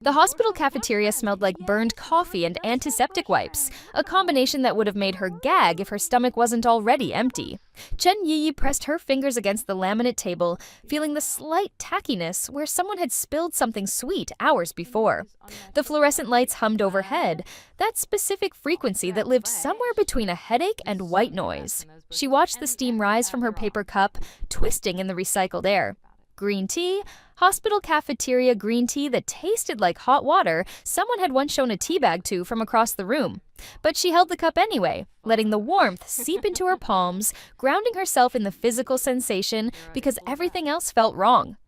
The hospital cafeteria smelled like burned coffee and antiseptic wipes, a combination that would have made her gag if her stomach wasn't already empty. Chen Yi pressed her fingers against the laminate table, feeling the slight tackiness where someone had spilled something sweet hours before. The fluorescent lights hummed overhead, that specific frequency that lived somewhere between a headache and white noise. She watched the steam rise from her paper cup, twisting in the recycled air. Green tea, hospital cafeteria green tea that tasted like hot water someone had once shown a tea bag to from across the room. But she held the cup anyway, letting the warmth seep into her palms, grounding herself in the physical sensation because everything else felt wrong.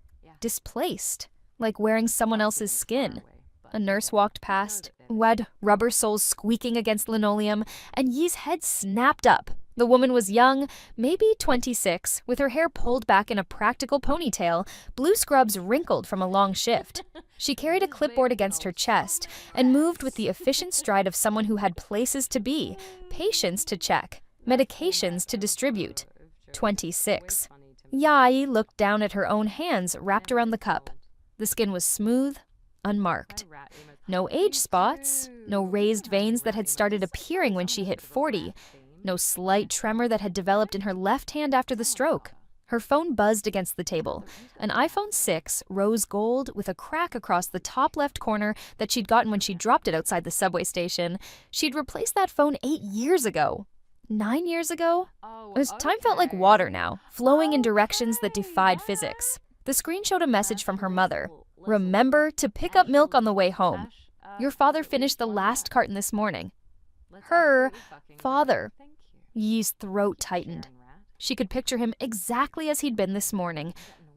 Displaced, like wearing someone else's skin. A nurse walked past, wet rubber soles squeaking against linoleum, and Yi's head snapped up. The woman was young, maybe 26, with her hair pulled back in a practical ponytail, blue scrubs wrinkled from a long shift. She carried a clipboard against her chest and moved with the efficient stride of someone who had places to be, patients to check, medications to distribute. 26. Yai looked down at her own hands wrapped around the cup. The skin was smooth, unmarked. No age spots, no raised veins that had started appearing when she hit 40, no slight tremor that had developed in her left hand after the stroke. Her phone buzzed against the table. An iPhone 6, rose gold, with a crack across the top left corner that she'd gotten when she dropped it outside the subway station. She'd replaced that phone 8 years ago. 9 years ago? Time felt like water now, flowing in directions that defied physics. The screen showed a message from her mother. Remember to pick up milk on the way home. Your father finished the last carton this morning. Her father. Yi's throat tightened. She could picture him exactly as he'd been this morning,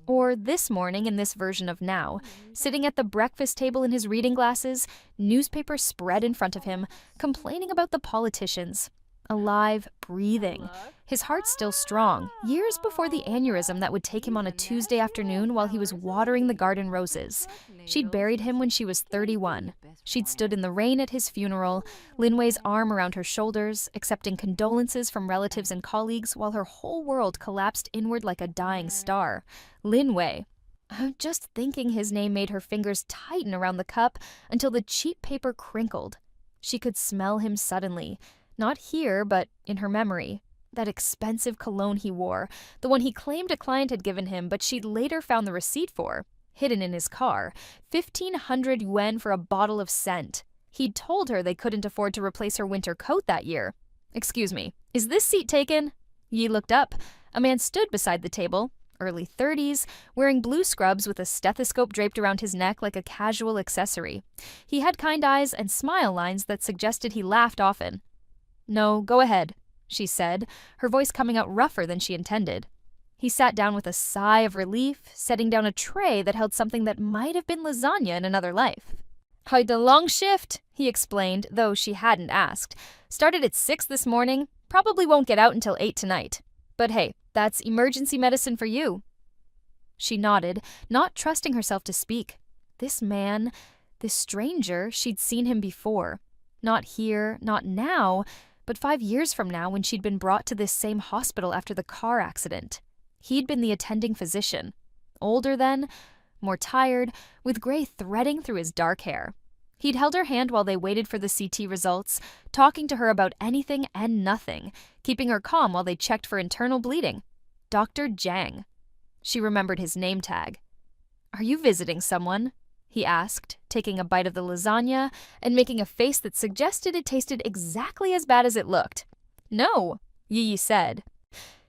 or this morning in this version of now, sitting at the breakfast table in his reading glasses, newspaper spread in front of him, complaining about the politicians. Alive, breathing. His heart still strong, years before the aneurysm that would take him on a Tuesday afternoon while he was watering the garden roses. She'd buried him when she was 31. She'd stood in the rain at his funeral, Linwei's arm around her shoulders, accepting condolences from relatives and colleagues while her whole world collapsed inward like a dying star. Linwei. Just thinking his name made her fingers tighten around the cup until the cheap paper crinkled. She could smell him suddenly. Not here, but in her memory. That expensive cologne he wore, the one he claimed a client had given him, but she'd later found the receipt for, hidden in his car. 1,500 yuan for a bottle of scent. He'd told her they couldn't afford to replace her winter coat that year. Excuse me, is this seat taken? Yi looked up. A man stood beside the table, early 30s, wearing blue scrubs with a stethoscope draped around his neck like a casual accessory. He had kind eyes and smile lines that suggested he laughed often. No, go ahead, she said, her voice coming out rougher than she intended. He sat down with a sigh of relief, setting down a tray that held something that might have been lasagna in another life. "Had a long shift," he explained, though she hadn't asked. "Started at 6 this morning, probably won't get out until 8 tonight. But hey, that's emergency medicine for you." She nodded, not trusting herself to speak. This man, this stranger, she'd seen him before. Not here, not now, but 5 years from now when she'd been brought to this same hospital after the car accident. He'd been the attending physician. Older then, more tired, with gray threading through his dark hair. He'd held her hand while they waited for the CT results, talking to her about anything and nothing, keeping her calm while they checked for internal bleeding. Dr. Zhang. She remembered his name tag. "Are you visiting someone?" he asked, taking a bite of the lasagna and making a face that suggested it tasted exactly as bad as it looked. "No," Yi said.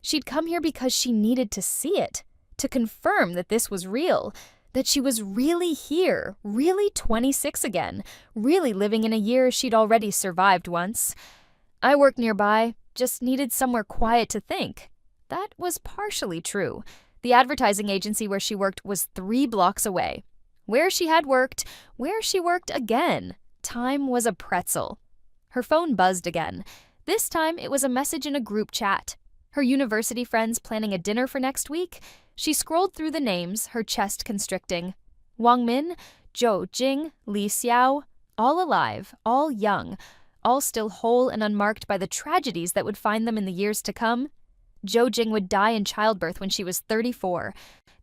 She'd come here because she needed to see it, to confirm that this was real, that she was really here, really 26 again, really living in a year she'd already survived once. "I work nearby, just needed somewhere quiet to think." That was partially true. The advertising agency where she worked was 3 blocks away. Where she had worked, where she worked again. Time was a pretzel. Her phone buzzed again. This time it was a message in a group chat. Her university friends planning a dinner for next week? She scrolled through the names, her chest constricting. Wang Min, Zhou Jing, Li Xiao, all alive, all young, all still whole and unmarked by the tragedies that would find them in the years to come. Jo Jing would die in childbirth when she was 34.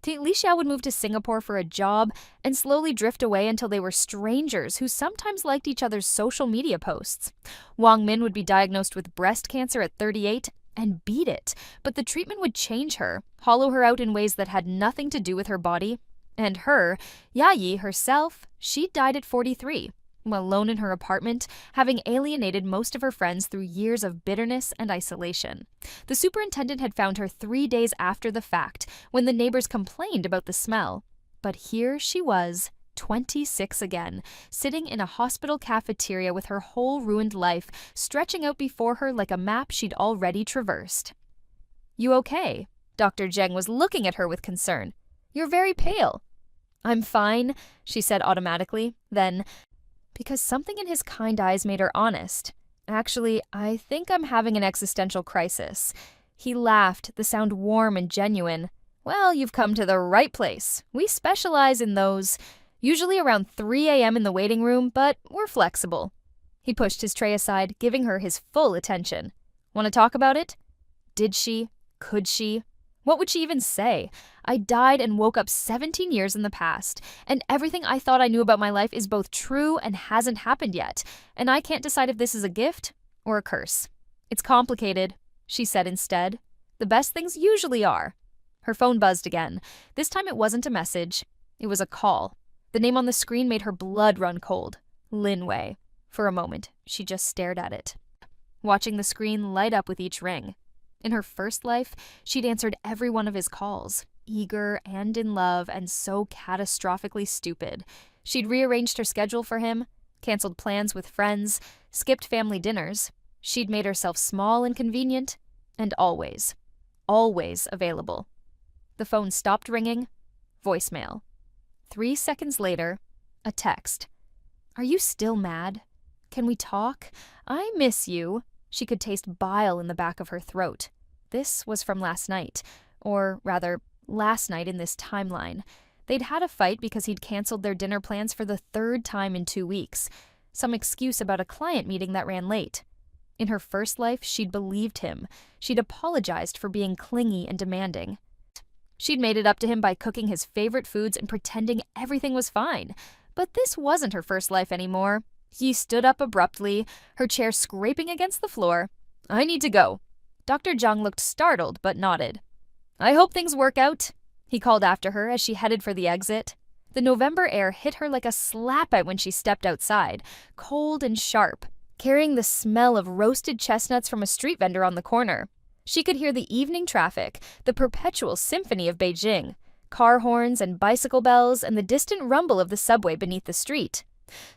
Li Xiao would move to Singapore for a job and slowly drift away until they were strangers who sometimes liked each other's social media posts. Wang Min would be diagnosed with breast cancer at 38 and beat it, but the treatment would change her, hollow her out in ways that had nothing to do with her body. And her, Yayi herself, she died at 43. Alone in her apartment, having alienated most of her friends through years of bitterness and isolation. The superintendent had found her 3 days after the fact, when the neighbors complained about the smell. But here she was, 26 again, sitting in a hospital cafeteria with her whole ruined life stretching out before her like a map she'd already traversed. "You okay?" Dr. Zheng was looking at her with concern. "You're very pale." "I'm fine," she said automatically. Then, because something in his kind eyes made her honest, "Actually, I think I'm having an existential crisis." He laughed, the sound warm and genuine. "Well, you've come to the right place. We specialize in those, usually around 3 a.m. in the waiting room, but we're flexible." He pushed his tray aside, giving her his full attention. "Want to talk about it?" Did she? Could she? What would she even say? I died and woke up 17 years in the past, and everything I thought I knew about my life is both true and hasn't happened yet, and I can't decide if this is a gift or a curse. "It's complicated," she said instead. "The best things usually are." Her phone buzzed again. This time it wasn't a message. It was a call. The name on the screen made her blood run cold. Lin Wei. For a moment, she just stared at it, watching the screen light up with each ring. In her first life, she'd answered every one of his calls, eager and in love and so catastrophically stupid. She'd rearranged her schedule for him, canceled plans with friends, skipped family dinners. She'd made herself small and convenient, and always available. The phone stopped ringing. Voicemail. 3 seconds later, a text. "Are you still mad? Can we talk? I miss you." She could taste bile in the back of her throat. This was from last night, or rather, last night in this timeline. They'd had a fight because he'd canceled their dinner plans for the 3rd time in 2 weeks. Some excuse about a client meeting that ran late. In her first life, she'd believed him. She'd apologized for being clingy and demanding. She'd made it up to him by cooking his favorite foods and pretending everything was fine. But this wasn't her first life anymore. He stood up abruptly, her chair scraping against the floor. "I need to go." Dr. Zhang looked startled but nodded. "I hope things work out," he called after her as she headed for the exit. The November air hit her like a slap out when she stepped outside, cold and sharp, carrying the smell of roasted chestnuts from a street vendor on the corner. She could hear the evening traffic, the perpetual symphony of Beijing, car horns and bicycle bells and the distant rumble of the subway beneath the street.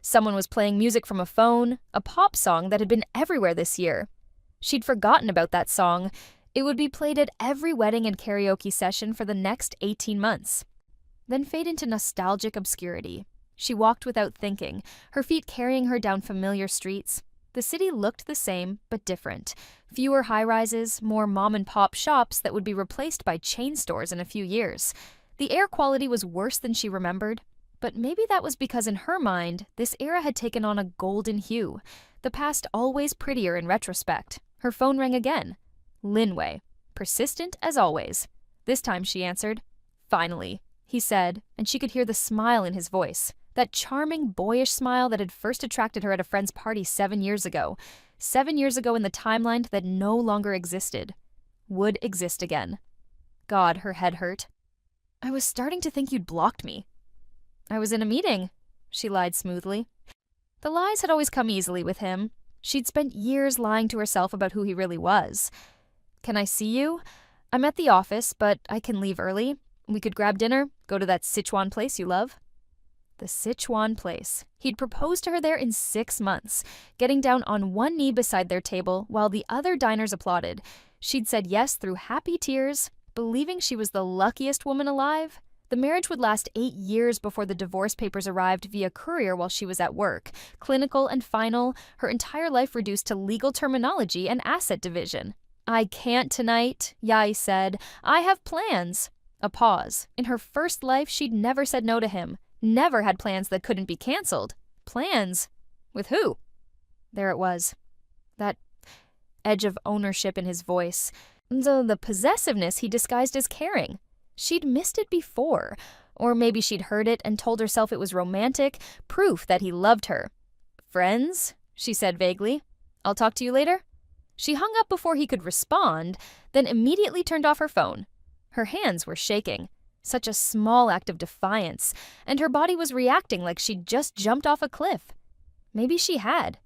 Someone was playing music from a phone, a pop song that had been everywhere this year. She'd forgotten about that song. It would be played at every wedding and karaoke session for the next 18 months. Then fade into nostalgic obscurity. She walked without thinking, her feet carrying her down familiar streets. The city looked the same, but different. Fewer high-rises, more mom-and-pop shops that would be replaced by chain stores in a few years. The air quality was worse than she remembered. But maybe that was because in her mind, this era had taken on a golden hue. The past always prettier in retrospect. Her phone rang again. Lin Wei. Persistent as always. This time she answered. "Finally," he said, and she could hear the smile in his voice. That charming, boyish smile that had first attracted her at a friend's party 7 years ago. 7 years ago in the timeline that no longer existed. Would exist again. God, her head hurt. "I was starting to think you'd blocked me." "I was in a meeting," she lied smoothly. The lies had always come easily with him. She'd spent years lying to herself about who he really was. "Can I see you? I'm at the office, but I can leave early. We could grab dinner, go to that Sichuan place you love." The Sichuan place. He'd proposed to her there in 6 months, getting down on one knee beside their table while the other diners applauded. She'd said yes through happy tears, believing she was the luckiest woman alive. The marriage would last 8 years before the divorce papers arrived via courier while she was at work. Clinical and final, her entire life reduced to legal terminology and asset division. "I can't tonight," Yai said. "I have plans." A pause. In her first life, she'd never said no to him. Never had plans that couldn't be canceled. Plans? With who? There it was. That edge of ownership in his voice. though the possessiveness he disguised as caring. She'd missed it before, or maybe she'd heard it and told herself it was romantic, proof that he loved her. "Friends?" she said vaguely. "I'll talk to you later?" She hung up before he could respond, then immediately turned off her phone. Her hands were shaking, such a small act of defiance, and her body was reacting like she'd just jumped off a cliff. Maybe she had.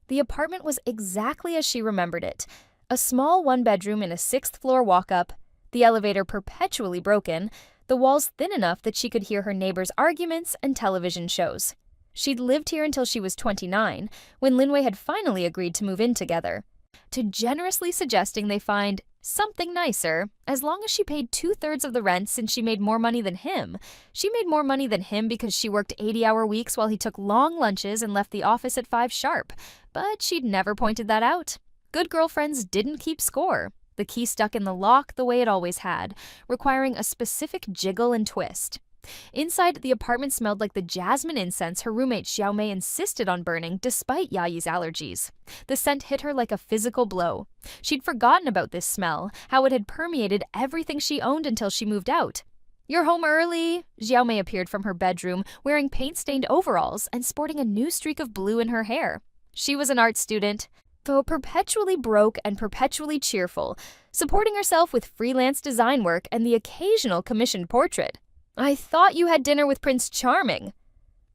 The apartment was exactly as she remembered it. A small one-bedroom in a 6th-floor walk-up, the elevator perpetually broken, the walls thin enough that she could hear her neighbors' arguments and television shows. She'd lived here until she was 29, when Linwei had finally agreed to move in together, to generously suggesting they find something nicer, as long as she paid 2/3 of the rent since she made more money than him. She made more money than him because she worked 80-hour weeks while he took long lunches and left the office at 5 sharp, but she'd never pointed that out. Good girlfriends didn't keep score. The key stuck in the lock the way it always had, requiring a specific jiggle and twist. Inside, the apartment smelled like the jasmine incense her roommate Xiaomei insisted on burning despite Yayi's allergies. The scent hit her like a physical blow. She'd forgotten about this smell, how it had permeated everything she owned until she moved out. "You're home early." Xiaomei appeared from her bedroom, wearing paint-stained overalls and sporting a new streak of blue in her hair. She was an art student, though perpetually broke and perpetually cheerful, supporting herself with freelance design work and the occasional commissioned portrait. "I thought you had dinner with Prince Charming."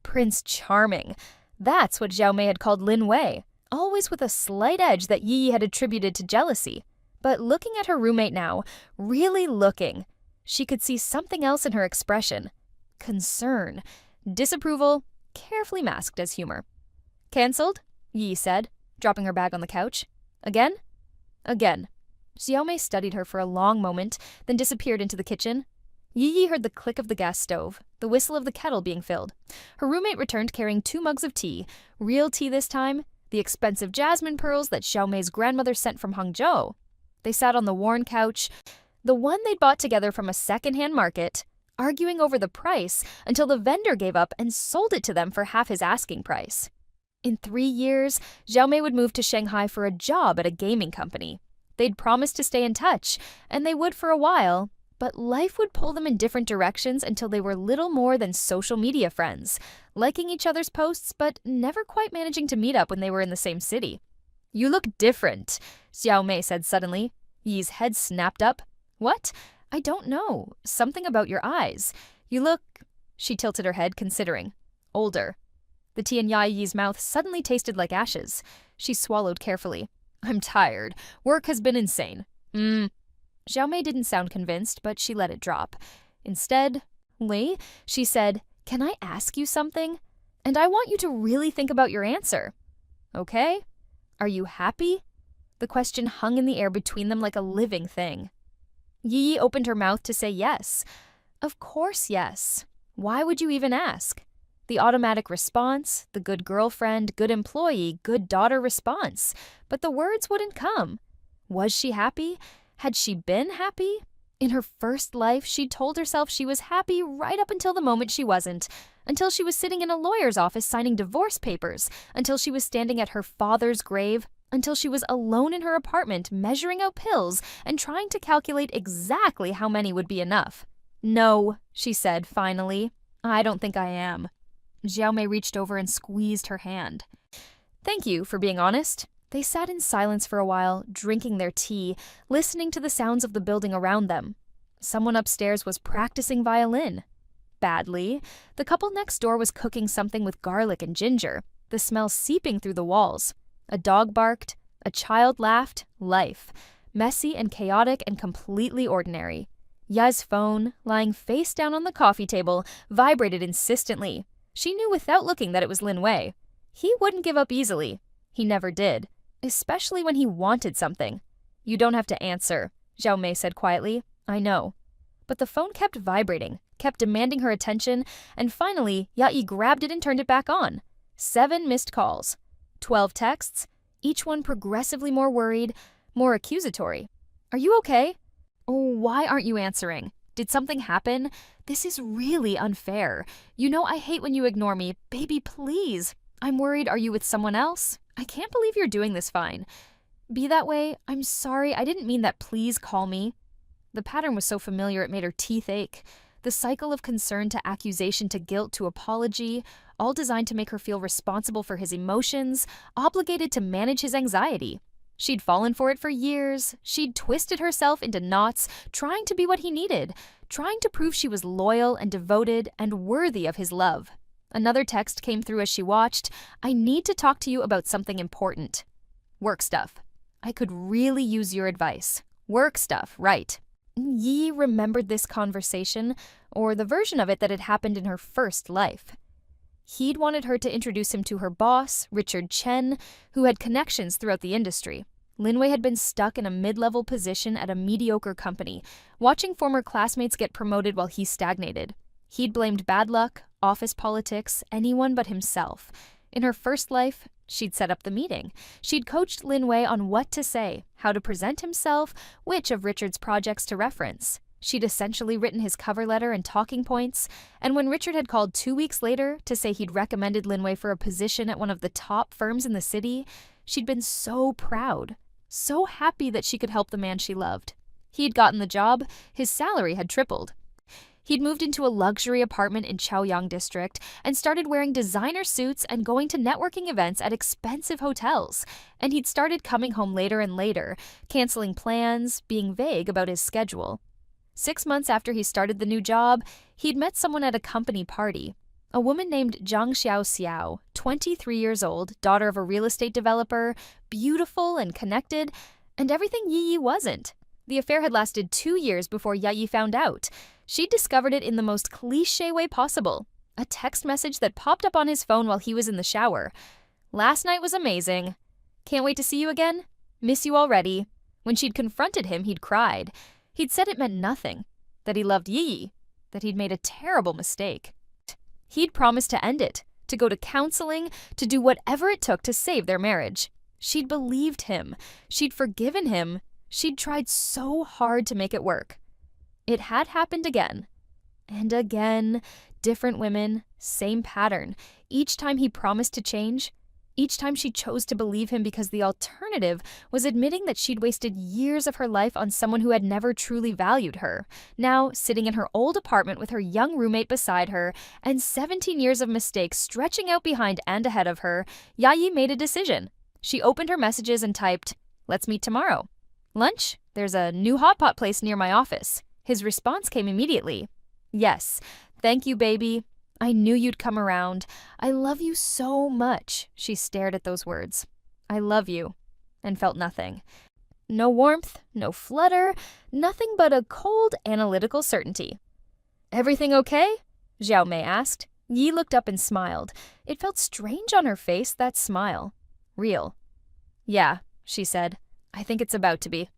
Prince Charming. That's what Xiaomei had called Lin Wei, always with a slight edge that Yi had attributed to jealousy. But looking at her roommate now, really looking, she could see something else in her expression. Concern. Disapproval, carefully masked as humor. "Cancelled?" Yi said, dropping her bag on the couch. "Again?" "Again." Xiaomei studied her for a long moment, then disappeared into the kitchen. Yi heard the click of the gas stove, the whistle of the kettle being filled. Her roommate returned carrying 2 mugs of tea, real tea this time, the expensive jasmine pearls that Xiaomei's grandmother sent from Hangzhou. They sat on the worn couch, the one they'd bought together from a second-hand market, arguing over the price until the vendor gave up and sold it to them for half his asking price. In 3 years, Xiaomei would move to Shanghai for a job at a gaming company. They'd promised to stay in touch, and they would for a while, but life would pull them in different directions until they were little more than social media friends, liking each other's posts but never quite managing to meet up when they were in the same city. "You look different," Xiaomei said suddenly. Yi's head snapped up. "What? I don't know. Something about your eyes. You look—" She tilted her head, considering. "Older." The tea in Yi's mouth suddenly tasted like ashes. She swallowed carefully. "I'm tired. Work has been insane." Xiaomei didn't sound convinced, but she let it drop. Instead, "Li," she said, "can I ask you something? And I want you to really think about your answer." "Okay. Are you happy?" The question hung in the air between them like a living thing. Yi opened her mouth to say yes. Of course yes. Why would you even ask? The automatic response, the good girlfriend, good employee, good daughter response. But the words wouldn't come. Was she happy? Had she been happy? In her first life, she told herself she was happy right up until the moment she wasn't, until she was sitting in a lawyer's office signing divorce papers, until she was standing at her father's grave, until she was alone in her apartment measuring out pills and trying to calculate exactly how many would be enough. "No," she said finally. "I don't think I am." Xiaomei reached over and squeezed her hand. "Thank you for being honest." They sat in silence for a while, drinking their tea, listening to the sounds of the building around them. Someone upstairs was practicing violin. Badly. The couple next door was cooking something with garlic and ginger, the smell seeping through the walls. A dog barked. A child laughed. Life. Messy and chaotic and completely ordinary. Ya's phone, lying face down on the coffee table, vibrated insistently. She knew without looking that it was Lin Wei. He wouldn't give up easily. He never did. Especially when he wanted something. "You don't have to answer," Xiaomei said quietly. "I know." But the phone kept vibrating, kept demanding her attention, and finally, Yi grabbed it and turned it back on. 7 missed calls. 12 texts, each one progressively more worried, more accusatory. "Are you okay?" "Oh, why aren't you answering? Did something happen? This is really unfair. You know I hate when you ignore me. Baby, please. I'm worried. Are you with someone else? I can't believe you're doing this fine. be that way? I'm sorry, I didn't mean that, please call me. The pattern was so familiar it made her teeth ache. The cycle of concern to accusation to guilt to apology, all designed to make her feel responsible for his emotions, obligated to manage his anxiety. She'd fallen for it for years. She'd twisted herself into knots, trying to be what he needed, trying to prove she was loyal and devoted and worthy of his love. Another text came through as she watched. I need to talk to you about something important. Work stuff. I could really use your advice. Work stuff, right. Yi remembered this conversation, or the version of it that had happened in her first life. He'd wanted her to introduce him to her boss, Richard Chen, who had connections throughout the industry. Linwei had been stuck in a mid-level position at a mediocre company, watching former classmates get promoted while he stagnated. He'd blamed bad luck, office politics, anyone but himself. In her first life, she'd set up the meeting. She'd coached Linwei on what to say, how to present himself, which of Richard's projects to reference. She'd essentially written his cover letter and talking points, and when Richard had called 2 weeks later to say he'd recommended Linwei for a position at one of the top firms in the city, she'd been so proud, so happy that she could help the man she loved. He'd gotten the job, his salary had tripled. He'd moved into a luxury apartment in Chaoyang district and started wearing designer suits and going to networking events at expensive hotels. And he'd started coming home later and later, canceling plans, being vague about his schedule. 6 months after he started the new job, he'd met someone at a company party. A woman named Zhang Xiao, 23 years old, daughter of a real estate developer, beautiful and connected, and everything Yi wasn't. The affair had lasted 2 years before Yi found out. She discovered it in the most cliché way possible. A text message that popped up on his phone while he was in the shower. Last night was amazing. Can't wait to see you again. Miss you already. When she'd confronted him, he'd cried. He'd said it meant nothing. That he loved Yi. That he'd made a terrible mistake. He'd promised to end it, to go to counseling, to do whatever it took to save their marriage. She'd believed him. She'd forgiven him. She'd tried so hard to make it work. It had happened again. And again. Different women, same pattern. Each time he promised to change, each time she chose to believe him because the alternative was admitting that she'd wasted years of her life on someone who had never truly valued her. Now, sitting in her old apartment with her young roommate beside her, and 17 years of mistakes stretching out behind and ahead of her, Yi made a decision. She opened her messages and typed, "Let's meet tomorrow." "Lunch? There's a new hot pot place near my office." His response came immediately. "Yes. Thank you, baby. I knew you'd come around. I love you so much." She stared at those words. "I love you," and felt nothing. No warmth, no flutter, nothing but a cold, analytical certainty. "Everything okay?" Xiao Mei asked. Yi looked up and smiled. It felt strange on her face, that smile. Real. "Yeah," she said. "I think it's about to be."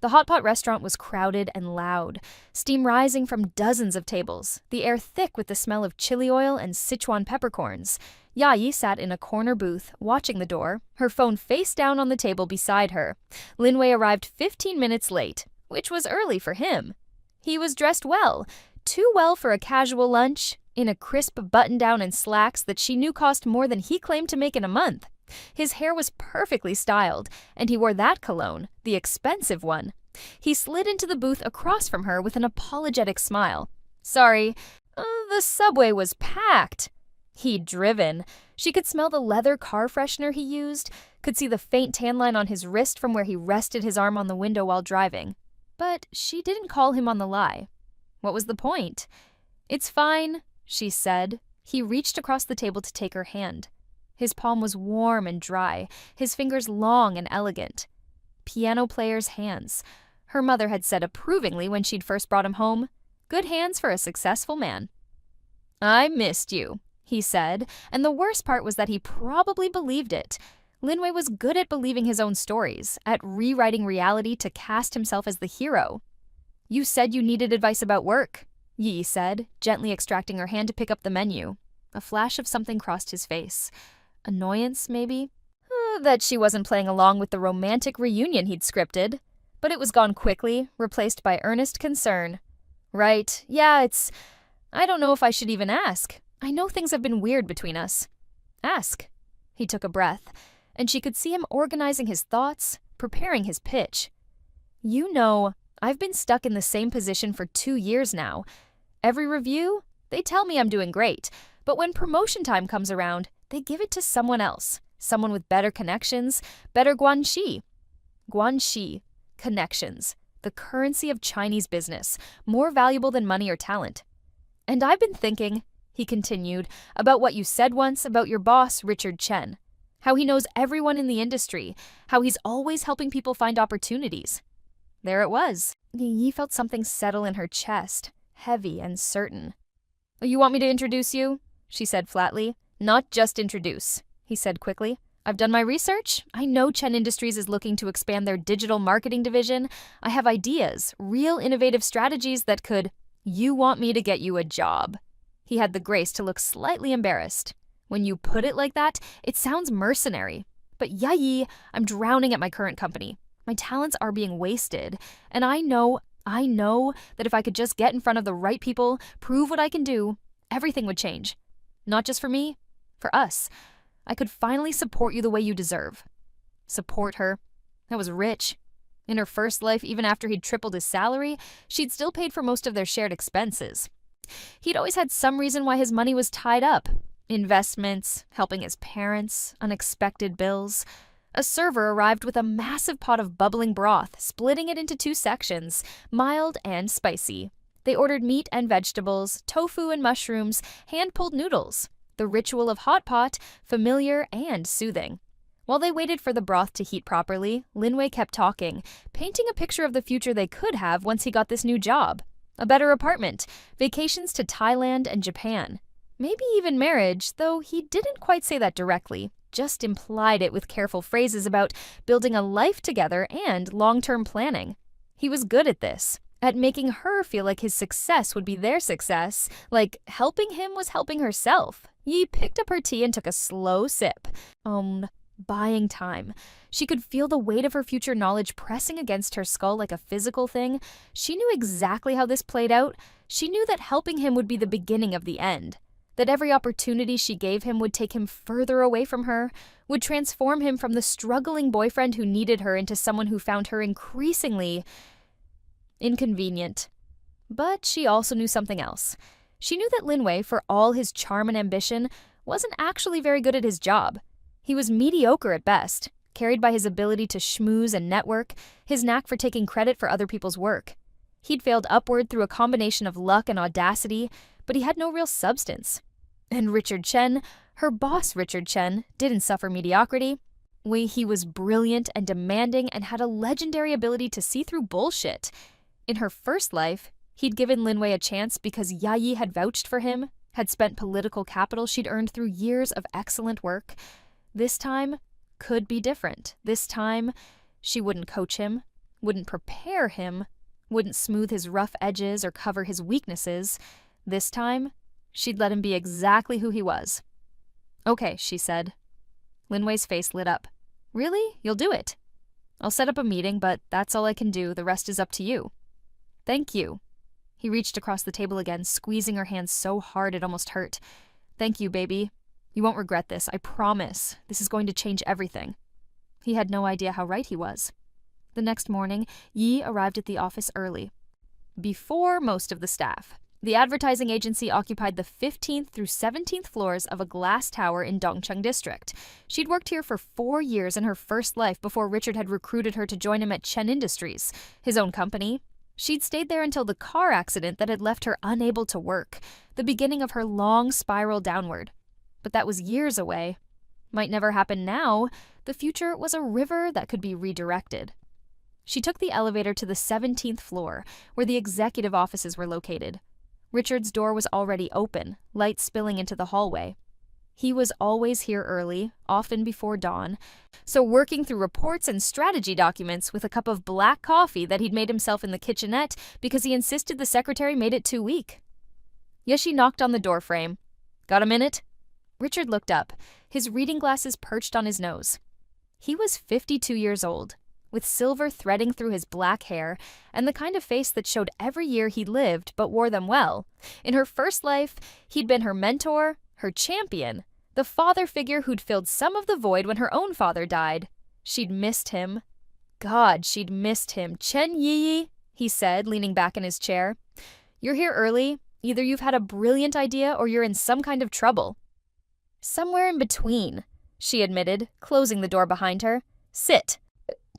The hot pot restaurant was crowded and loud, steam rising from dozens of tables, the air thick with the smell of chili oil and Sichuan peppercorns. Yi sat in a corner booth, watching the door, her phone face down on the table beside her. Linwei arrived 15 minutes late, which was early for him. He was dressed well, too well for a casual lunch, in a crisp button-down and slacks that she knew cost more than he claimed to make in a month. His hair was perfectly styled, and he wore that cologne, the expensive one. He slid into the booth across from her with an apologetic smile. "Sorry, the subway was packed." He'd driven. She could smell the leather car freshener he used, could see the faint tan line on his wrist from where he rested his arm on the window while driving. But she didn't call him on the lie. What was the point? "It's fine," she said. He reached across the table to take her hand. His palm was warm and dry, his fingers long and elegant. Piano player's hands. Her mother had said approvingly when she'd first brought him home, "Good hands for a successful man." "I missed you," he said, and the worst part was that he probably believed it. Linwei was good at believing his own stories, at rewriting reality to cast himself as the hero. "You said you needed advice about work," Yi said, gently extracting her hand to pick up the menu. A flash of something crossed his face. Annoyance, maybe? That she wasn't playing along with the romantic reunion he'd scripted. But it was gone quickly, replaced by earnest concern. "Right, yeah, I don't know if I should even ask. I know things have been weird between us." "Ask." He took a breath, and she could see him organizing his thoughts, preparing his pitch. "You know, I've been stuck in the same position for 2 years now. Every review, they tell me I'm doing great, but when promotion time comes around, they give it to someone else, someone with better connections, better guanxi." Guanxi, connections, the currency of Chinese business, more valuable than money or talent. "And I've been thinking," he continued, "about what you said once about your boss, Richard Chen. How he knows everyone in the industry, how he's always helping people find opportunities." There it was. Yi felt something settle in her chest, heavy and certain. "You want me to introduce you?" she said flatly. "Not just introduce," he said quickly. "I've done my research. I know Chen Industries is looking to expand their digital marketing division. I have ideas, real innovative strategies that could—" "You want me to get you a job." He had the grace to look slightly embarrassed. "When you put it like that, it sounds mercenary. But Yi, I'm drowning at my current company. My talents are being wasted. And I know that if I could just get in front of the right people, prove what I can do, everything would change. Not just for me, for us. I could finally support you the way you deserve." Support her? That was rich. In her first life, even after he'd tripled his salary, she'd still paid for most of their shared expenses. He'd always had some reason why his money was tied up. Investments, helping his parents, unexpected bills. A server arrived with a massive pot of bubbling broth, splitting it into 2 sections, mild and spicy. They ordered meat and vegetables, tofu and mushrooms, hand-pulled noodles. The ritual of hot pot, familiar and soothing. While they waited for the broth to heat properly, Linwei kept talking, painting a picture of the future they could have once he got this new job. A better apartment, vacations to Thailand and Japan. Maybe even marriage, though he didn't quite say that directly, just implied it with careful phrases about building a life together and long-term planning. He was good at this, at making her feel like his success would be their success, like helping him was helping herself. Yi picked up her tea and took a slow sip. Buying time. She could feel the weight of her future knowledge pressing against her skull like a physical thing. She knew exactly how this played out. She knew that helping him would be the beginning of the end. That every opportunity she gave him would take him further away from her, would transform him from the struggling boyfriend who needed her into someone who found her increasingly inconvenient. But she also knew something else. She knew that Linwei, for all his charm and ambition, wasn't actually very good at his job. He was mediocre at best, carried by his ability to schmooze and network, his knack for taking credit for other people's work. He'd failed upward through a combination of luck and audacity, but he had no real substance. And Richard Chen, her boss Richard Chen, didn't suffer mediocrity. He was brilliant and demanding and had a legendary ability to see through bullshit. In her first life, he'd given Linwei a chance because Yi had vouched for him, had spent political capital she'd earned through years of excellent work. This time could be different. This time, she wouldn't coach him, wouldn't prepare him, wouldn't smooth his rough edges or cover his weaknesses. This time, she'd let him be exactly who he was. "Okay," she said. Linwei's face lit up. "Really? You'll do it?" "I'll set up a meeting, but that's all I can do. The rest is up to you." "Thank you." He reached across the table again, squeezing her hand so hard it almost hurt. "Thank you, baby. You won't regret this, I promise. This is going to change everything." He had no idea how right he was. The next morning, Yi arrived at the office early. Before most of the staff. The advertising agency occupied the 15th through 17th floors of a glass tower in Dongcheng District. She'd worked here for 4 years in her first life before Richard had recruited her to join him at Chen Industries, his own company. She'd stayed there until the car accident that had left her unable to work, the beginning of her long spiral downward. But that was years away. Might never happen now. The future was a river that could be redirected. She took the elevator to the 17th floor, where the executive offices were located. Richard's door was already open, light spilling into the hallway. He was always here early, often before dawn, so working through reports and strategy documents with a cup of black coffee that he'd made himself in the kitchenette because he insisted the secretary made it too weak. Yeshi knocked on the doorframe. "Got a minute?" Richard looked up, his reading glasses perched on his nose. He was 52 years old, with silver threading through his black hair and the kind of face that showed every year he lived but wore them well. In her first life, he'd been her mentor, her champion, the father figure who'd filled some of the void when her own father died. She'd missed him. God, she'd missed him. Chen Yi, he said, leaning back in his chair. You're here early. Either you've had a brilliant idea or you're in some kind of trouble. Somewhere in between, she admitted, closing the door behind her. Sit.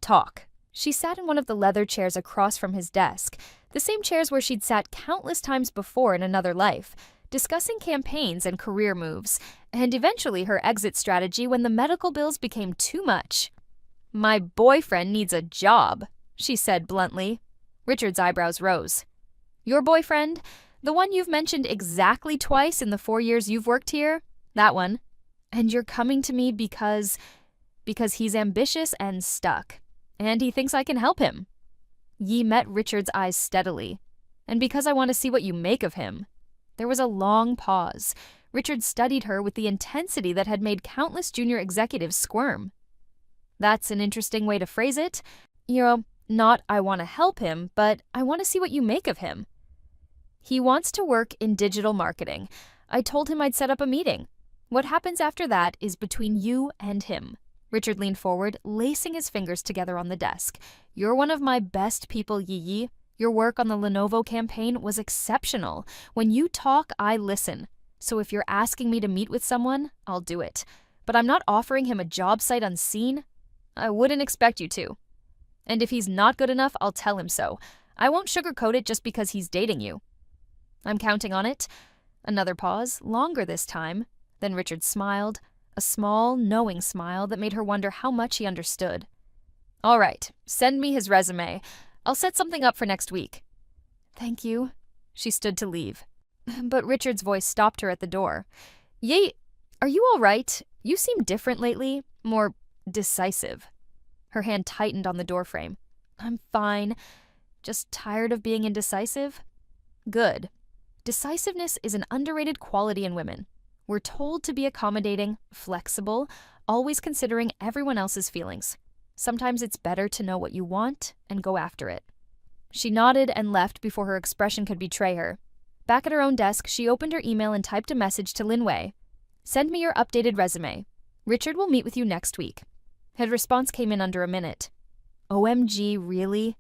Talk. She sat in one of the leather chairs across from his desk, the same chairs where she'd sat countless times before in another life, discussing campaigns and career moves, and eventually her exit strategy when the medical bills became too much. My boyfriend needs a job, she said bluntly. Richard's eyebrows rose. Your boyfriend? The one you've mentioned exactly twice in the 4 years you've worked here? That one. And you're coming to me because he's ambitious and stuck. And he thinks I can help him. Yi met Richard's eyes steadily. And because I want to see what you make of him. There was a long pause. Richard studied her with the intensity that had made countless junior executives squirm. That's an interesting way to phrase it. Not I want to help him, but I want to see what you make of him. He wants to work in digital marketing. I told him I'd set up a meeting. What happens after that is between you and him. Richard leaned forward, lacing his fingers together on the desk. You're one of my best people, Yi. Your work on the Lenovo campaign was exceptional. When you talk, I listen. So if you're asking me to meet with someone, I'll do it. But I'm not offering him a job sight unseen. I wouldn't expect you to. And if he's not good enough, I'll tell him so. I won't sugarcoat it just because he's dating you. I'm counting on it. Another pause, longer this time. Then Richard smiled, a small, knowing smile that made her wonder how much he understood. All right, send me his resume. I'll set something up for next week. Thank you. She stood to leave. But Richard's voice stopped her at the door. Yi, are you all right? You seem different lately, more decisive. Her hand tightened on the doorframe. I'm fine. Just tired of being indecisive? Good. Decisiveness is an underrated quality in women. We're told to be accommodating, flexible, always considering everyone else's feelings. Sometimes it's better to know what you want and go after it. She nodded and left before her expression could betray her. Back at her own desk, she opened her email and typed a message to Lin Wei. Send me your updated resume. Richard will meet with you next week. His response came in under a minute. OMG, really?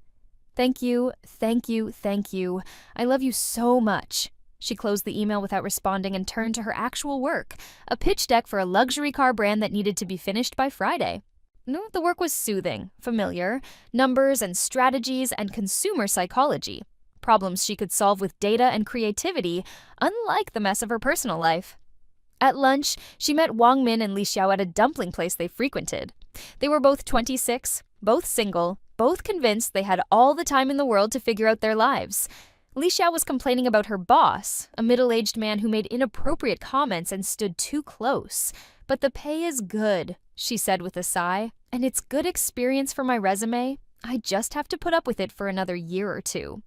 Thank you, thank you, thank you. I love you so much. She closed the email without responding and turned to her actual work, a pitch deck for a luxury car brand that needed to be finished by Friday. No, the work was soothing, familiar, numbers and strategies and consumer psychology, problems she could solve with data and creativity, unlike the mess of her personal life. At lunch, she met Wang Min and Li Xiao at a dumpling place they frequented. They were both 26, both single, both convinced they had all the time in the world to figure out their lives. Li Xiao was complaining about her boss, a middle-aged man who made inappropriate comments and stood too close. But the pay is good, she said with a sigh, and it's good experience for my resume. I just have to put up with it for another year or two.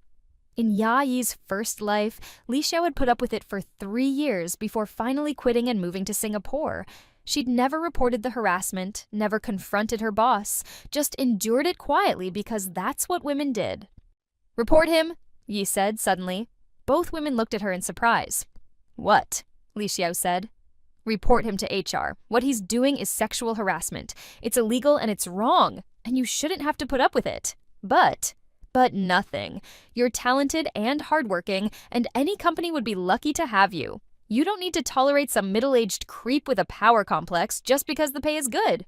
In Yayi's first life, Li Xiao had put up with it for 3 years before finally quitting and moving to Singapore. She'd never reported the harassment, never confronted her boss, just endured it quietly because that's what women did. Report him, Yi said suddenly. Both women looked at her in surprise. What? Li Xiao said. Report him to HR. What he's doing is sexual harassment. It's illegal and it's wrong, and you shouldn't have to put up with it. But nothing. You're talented and hardworking, and any company would be lucky to have you. You don't need to tolerate some middle-aged creep with a power complex just because the pay is good.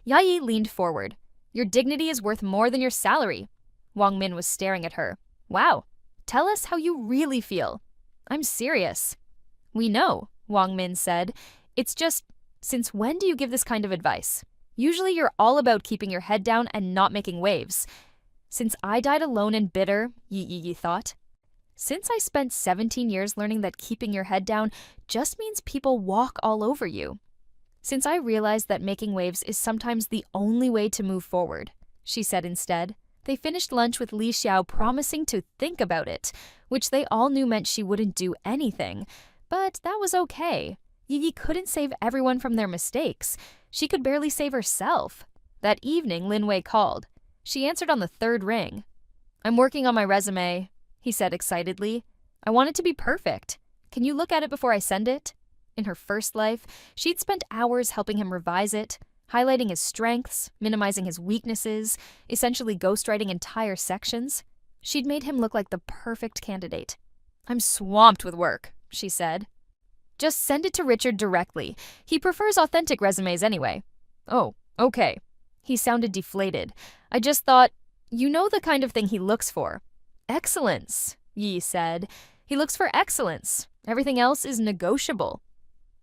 Yayi leaned forward. Your dignity is worth more than your salary. Wang Min was staring at her. Wow. Tell us how you really feel. I'm serious. We know, Wang Min said. It's just, since when do you give this kind of advice? Usually you're all about keeping your head down and not making waves. Since I died alone and bitter, Yi thought. Since I spent 17 years learning that keeping your head down just means people walk all over you. Since I realized that making waves is sometimes the only way to move forward, she said instead. They finished lunch with Li Xiao promising to think about it, which they all knew meant she wouldn't do anything. But that was okay. Yi couldn't save everyone from their mistakes. She could barely save herself. That evening, Lin Wei called. She answered on the 3rd ring. I'm working on my resume, he said excitedly. I want it to be perfect. Can you look at it before I send it? In her first life, she'd spent hours helping him revise it. highlighting his strengths, minimizing his weaknesses, essentially ghostwriting entire sections. She'd made him look like the perfect candidate. "I'm swamped with work," she said. "Just send it to Richard directly. He prefers authentic resumes anyway." "Oh, okay." He sounded deflated. "I just thought, you know the kind of thing he looks for." "Excellence," Yi said. "He looks for excellence. Everything else is negotiable."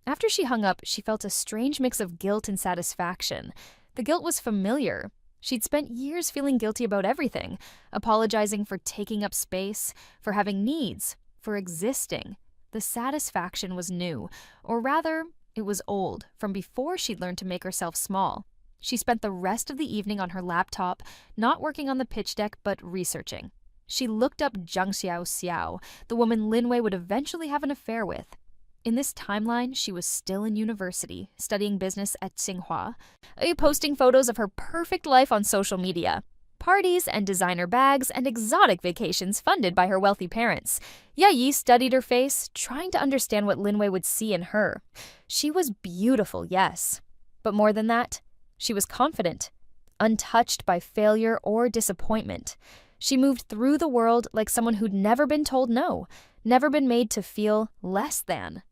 After she hung up, she felt a strange mix of guilt and satisfaction. The guilt was familiar. She'd spent years feeling guilty about everything, apologizing for taking up space, for having needs, for existing. The satisfaction was new, or rather, it was old, from before she'd learned to make herself small. She spent the rest of the evening on her laptop, not working on the pitch deck, but researching. She looked up Zhang Xiao, the woman Lin Wei would eventually have an affair with. In this timeline, she was still in university, studying business at Tsinghua, posting photos of her perfect life on social media. Parties and designer bags and exotic vacations funded by her wealthy parents. Yi studied her face, trying to understand what Lin Wei would see in her. She was beautiful, yes. But more than that, she was confident, untouched by failure or disappointment. She moved through the world like someone who'd never been told no, never been made to feel less than.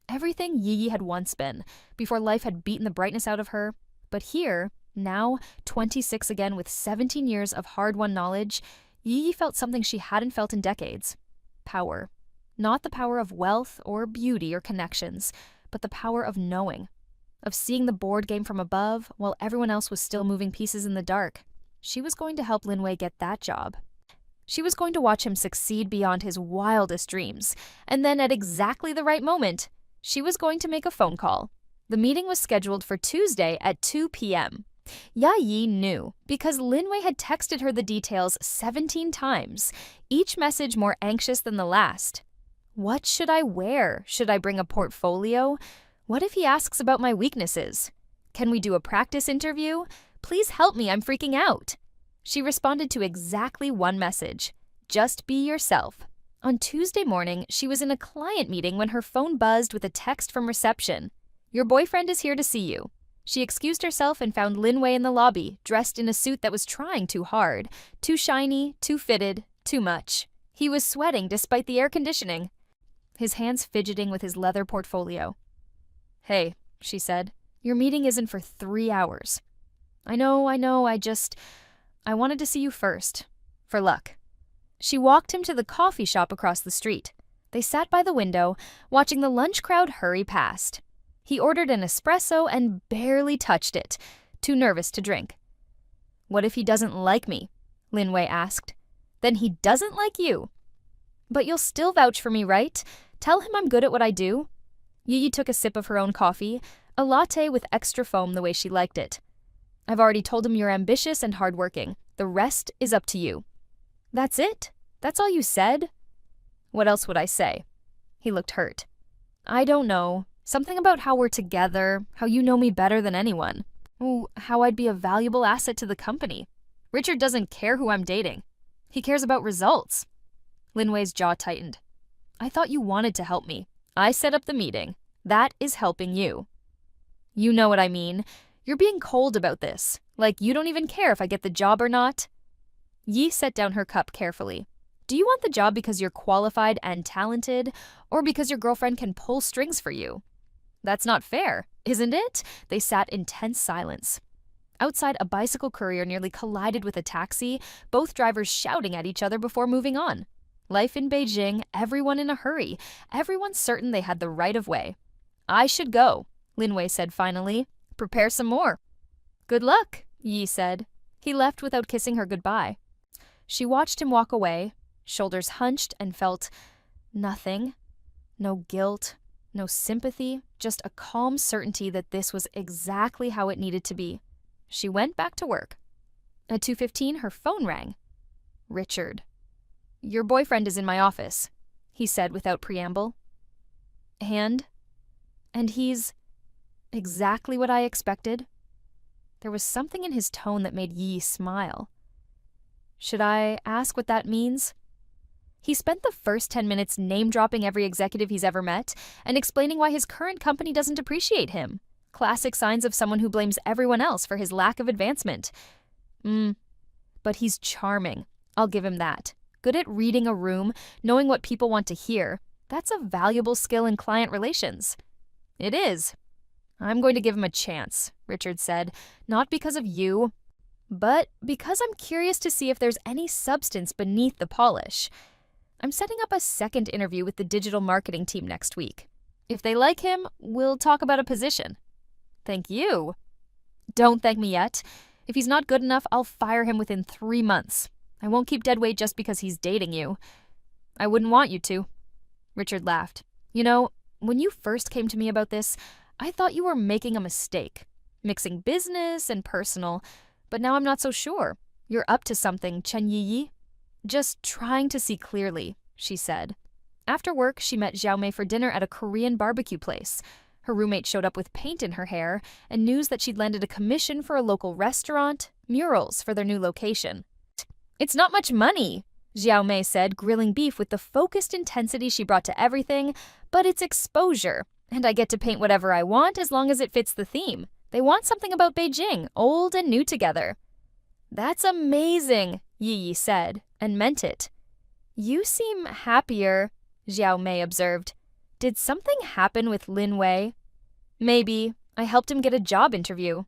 Everything Yi had once been, before life had beaten the brightness out of her. But here, now, 26 again with 17 years of hard-won knowledge, Yi felt something she hadn't felt in decades. Power. Not the power of wealth or beauty or connections, but the power of knowing. Of seeing the board game from above while everyone else was still moving pieces in the dark. She was going to help Lin Wei get that job. She was going to watch him succeed beyond his wildest dreams, and then at exactly the right moment, she was going to make a phone call. The meeting was scheduled for Tuesday at 2 p.m. Yi knew, because Lin Wei had texted her the details 17 times, each message more anxious than the last. What should I wear? Should I bring a portfolio? What if he asks about my weaknesses? Can we do a practice interview? Please help me, I'm freaking out. She responded to exactly one message. Just be yourself. On Tuesday morning, she was in a client meeting when her phone buzzed with a text from reception. Your boyfriend is here to see you. She excused herself and found Lin Wei in the lobby, dressed in a suit that was trying too hard, too shiny, too fitted, too much. He was sweating despite the air conditioning, his hands fidgeting with his leather portfolio. Hey, she said, your meeting isn't for 3 hours. I know, I wanted to see you first. For luck. She walked him to the coffee shop across the street. They sat by the window, watching the lunch crowd hurry past. He ordered an espresso and barely touched it, too nervous to drink. What if he doesn't like me? Lin Wei asked. Then he doesn't like you. But you'll still vouch for me, right? Tell him I'm good at what I do. Yi took a sip of her own coffee, a latte with extra foam the way she liked it. I've already told him you're ambitious and hardworking. The rest is up to you. That's it? That's all you said? What else would I say? He looked hurt. I don't know. Something about how we're together, how you know me better than anyone. Oh, how I'd be a valuable asset to the company. Richard doesn't care who I'm dating. He cares about results. Lin Wei's jaw tightened. I thought you wanted to help me. I set up the meeting. That is helping you. You know what I mean. You're being cold about this. Like you don't even care if I get the job or not. Yi set down her cup carefully. Do you want the job because you're qualified and talented, or because your girlfriend can pull strings for you? That's not fair, isn't it? They sat in tense silence. Outside, a bicycle courier nearly collided with a taxi, both drivers shouting at each other before moving on. Life in Beijing, everyone in a hurry, everyone certain they had the right of way. I should go, Lin Wei said finally. Prepare some more. Good luck, Yi said. He left without kissing her goodbye. She watched him walk away, shoulders hunched, and felt nothing. No guilt, no sympathy, just a calm certainty that this was exactly how it needed to be. She went back to work. At 2:15, her phone rang. Richard. Your boyfriend is in my office, he said without preamble. And he's exactly what I expected. There was something in his tone that made Yi smile. Should I ask what that means? He spent the first 10 minutes name-dropping every executive he's ever met and explaining why his current company doesn't appreciate him. Classic signs of someone who blames everyone else for his lack of advancement. But he's charming. I'll give him that. Good at reading a room, knowing what people want to hear. That's a valuable skill in client relations. It is. I'm going to give him a chance, Richard said, not because of you, but because I'm curious to see if there's any substance beneath the polish. I'm setting up a second interview with the digital marketing team next week. If they like him, we'll talk about a position. Thank you. Don't thank me yet. If he's not good enough, I'll fire him within 3 months. I won't keep dead weight just because he's dating you. I wouldn't want you to. Richard laughed. You know, when you first came to me about this, I thought you were making a mistake, mixing business and personal, but now I'm not so sure. You're up to something, Chen Yiyi. Just trying to see clearly, she said. After work, she met Xiaomei for dinner at a Korean barbecue place. Her roommate showed up with paint in her hair and news that she'd landed a commission for a local restaurant, murals for their new location. It's not much money, Xiaomei said, grilling beef with the focused intensity she brought to everything, but it's exposure, and I get to paint whatever I want as long as it fits the theme. They want something about Beijing, old and new together. That's amazing, Yiyi said, and meant it. You seem happier, Xiaomei observed. Did something happen with Lin Wei? Maybe. I helped him get a job interview.